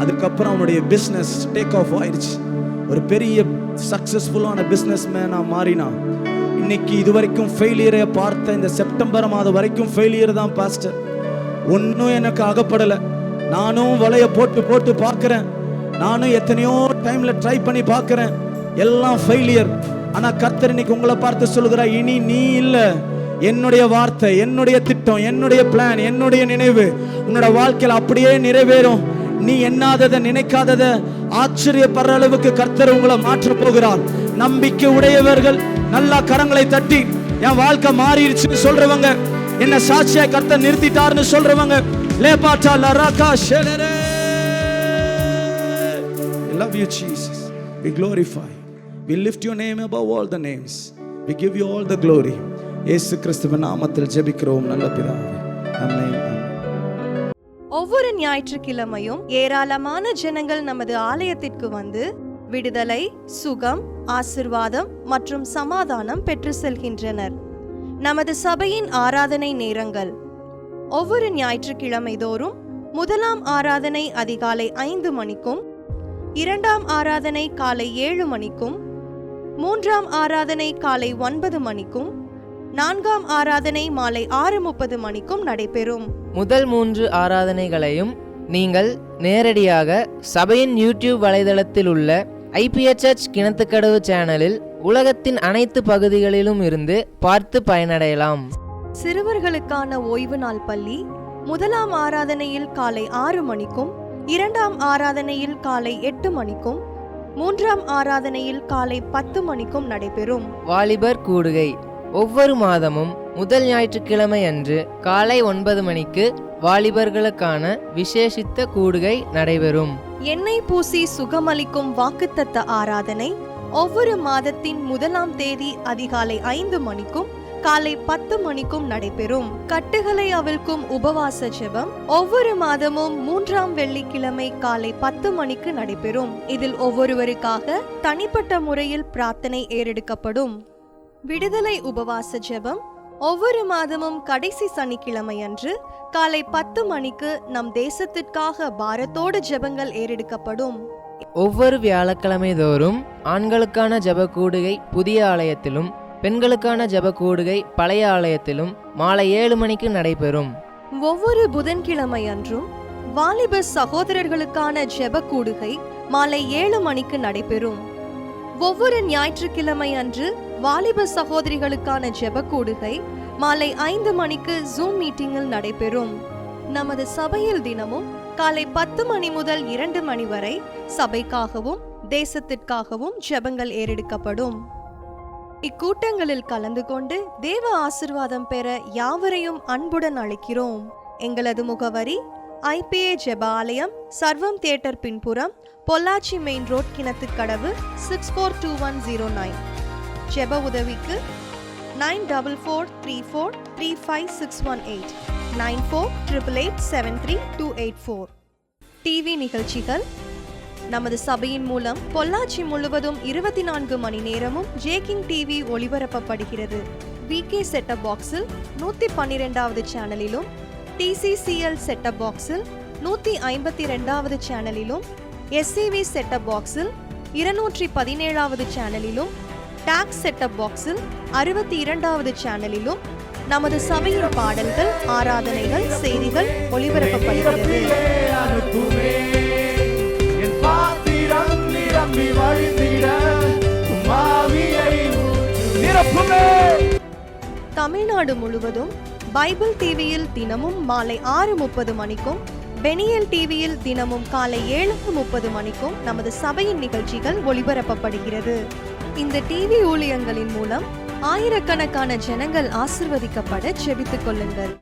அதுக்கப்புறம் அவனுடைய பிஸ்னஸ் டேக் ஆஃப் ஆயிடுச்சு. ஒரு பெரிய சக்சஸ்ஃபுல்லான பிஸ்னஸ் மேனா மாறினான். இன்னைக்கு இதுவரைக்கும் ஃபெயிலியரை பார்த்த இந்த செப்டம்பர் மாதம் வரைக்கும் ஃபெயிலியர் தான் பாஸ்டர். ஒன்றும் எனக்கு அகப்படலை. நானும் வலைய போட்டு போட்டு பார்க்குறேன். நானும் எத்தனையோ டைம்ல ட்ரை பண்ணி பார்க்குறேன். எல்லாம் ஃபெயிலியர். ஆனா கர்த்தர் இன்னைக்கு உங்களை பார்த்து சொல்லுகிறார், இனி நீ இல்லை, என்னுடைய வார்த்தை, என்னுடைய திட்டம், என்னுடைய பிளான், என்னுடைய நினைவு உன்னோட வாழ்க்கையில் அப்படியே நிறைவேறும். நீ எண்ணாததை, நினைக்காததை, ஆச்சரியப்படுற அளவுக்கு கர்த்தர் உங்களை மாற்ற போகிறார். நம்பிக்கை உடையவர்கள் நல்லா கரங்களை தட்டி என் வாழ்க்கை மாறிடுச்சுன்னு சொல்றவங்க, என்ன சாட்சியா கர்த்தர் நிறுத்திட்டாருன்னு சொல்றவங்க, லேபாட்டா லராகா ஷெலரே. I love you Jesus. We glorify. We lift your name above all the names. We give you all the glory. இயேசு கிறிஸ்துவின் நாமத்தில் ஜெபிக்கிறோம் நல்ல பிதாவே. ஆமென். ஒவ்வொரு ஞாயிற்றுக்கிழமையும் ஏராளமான ஜனங்கள் நமது ஆலயத்திற்கு வந்து விடுதலை, சுகம், ஆசீர்வாதம் மற்றும் சமாதானம் பெற்று செல்கின்றனர். நமது சபையின் ஆராதனை நேரங்கள்: ஒவ்வொரு ஞாயிற்றுக்கிழமை தோறும் முதலாம் ஆராதனை அதிகாலை 5 மணிக்கும், இரண்டாம் ஆராதனை காலை 7 மணிக்கும், மூன்றாம் ஆராதனை காலை 9 மணிக்கும், நான்காம் ஆராதனை மாலை 6:30 மணிக்கும் நடைபெறும். முதல் 3 ஆராதனைகளையும் நீங்கள் நேரடியாக சபையின் யூடியூப் வலைதளத்தில் உள்ள IPHH கிணத்துக்கடவு சேனலில் உலகத்தின் அனைத்து பகுதிகளிலும் இருந்து பார்த்து பயனடையலாம். சிறுவர்களுக்கான ஓய்வு நாள் பள்ளி முதலாம் ஆராதனையில் காலை 6 மணிக்கும், இரண்டாம் ஆராதனையில் காலை 8 மணிக்கும், மூன்றாம் ஆராதனையில் காலை 10 மணிக்கும் நடைபெறும். வாலிபர் கூடுகை ஒவ்வொரு மாதமும் முதல் ஞாயிற்றுக்கிழமை அன்று காலை 9 மணிக்கு வாலிபர்களுக்கான விசேஷித்த கூடுகை நடைபெறும். எண்ணெய் பூசி சுகமளிக்கும் வாக்குத்தத்த ஆராதனை ஒவ்வொரு மாதத்தின் 1ஆம் தேதி அதிகாலை 5 மணிக்கும் காலை 10 மணிக்கும் நடைபெறும். கட்டுகளை அவிழ்க்கும் உபவாச ஜெபம் ஒவ்வொரு மாதமும் 3ஆம் வெள்ளிக்கிழமை காலை 10 மணிக்கு நடைபெறும். இதில் ஒவ்வொருவருக்காக தனிப்பட்ட முறையில் பிரார்த்தனை ஏறெடுக்கப்படும். விடுதலை உபவாச ஜெபம் ஒவ்வொரு மாதமும் கடைசி சனிக்கிழமை அன்று காலை 10 மணிக்கு நம் தேசத்திற்காக பாரத்தோடு ஜெபங்கள் ஏறெடுக்கப்படும். ஒவ்வொரு வியாழக்கிழமை தோறும் ஆண்களுக்கான ஜெப கூடுகை புதிய ஆலயத்திலும், பெண்களுக்கான ஜெப கூடுகை பழைய ஆலயத்திலும் மாலை 7 மணிக்கு நடைபெறும். ஒவ்வொரு புதன்கிழமை அன்றும் வாலிப சகோதரர்களுக்கான ஜெப கூடுகை மாலை 7 மணிக்கு நடைபெறும். ஒவ்வொரு ஞாயிற்றுக்கிழமை அன்று வாலிப சகோதரிகளுக்கான ஜெப கூடுகை மாலை 5 மணிக்கு ஜூம் மீட்டிங்கில் நடைபெறும். நமது சபையில் தினமும் காலை 10 மணி முதல் 2 மணி வரை சபைக்காகவும் தேசத்திற்காகவும் ஜெபங்கள் ஏறெடுக்கப்படும். இக்கூட்டங்களில் கலந்து கொண்டு தேவ ஆசீர்வாதம் பெற யாவரையும் அன்புடன் அழைக்கிறோம். எங்களது முகவரி: IPA ஜெப ஆலயம், சர்வம் தியேட்டர் பின்புறம், பொள்ளாச்சி மெயின் ரோட், கிணத்துக்கடவு, 642109. ஜெப உதவிக்கு 9443435618 9488873284. டிவி நிகழ்ச்சிகள் நமது சபையின் மூலம் பொள்ளாச்சி முழுவதும் 24 மணி நேரமும் ஜேகிங் டிவி ஒளிபரப்பப்படுகிறது. VK செட்டப் பாக்ஸில் 112வது சேனலிலும், TCCL செட்டப் பாக்ஸில் 152வது சேனலிலும், SCV செட்டப் பாக்ஸில் 217வது சேனலிலும், டாக்ஸ் செட்டப் பாக்ஸில் 62வது சேனலிலும் நமது சபையின் பாடல்கள், ஆராதனைகள், செய்திகள் ஒளிபரப்பப்படுகிறது. தமிழ்நாடு முழுவதும் பைபிள் டிவியில் தினமும் மாலை 6:30 மணிக்கும், பெனியல் டிவியில் தினமும் காலை 7:30 மணிக்கும் நமது சபையின் நிகழ்ச்சிகள் ஒளிபரப்பப்படுகிறது. இந்த டிவி ஊழியங்களின் மூலம் ஆயிரக்கணக்கான ஜனங்கள் ஆசிர்வதிக்கப்பட ஜெபித்துக் கொள்ளுங்கள்.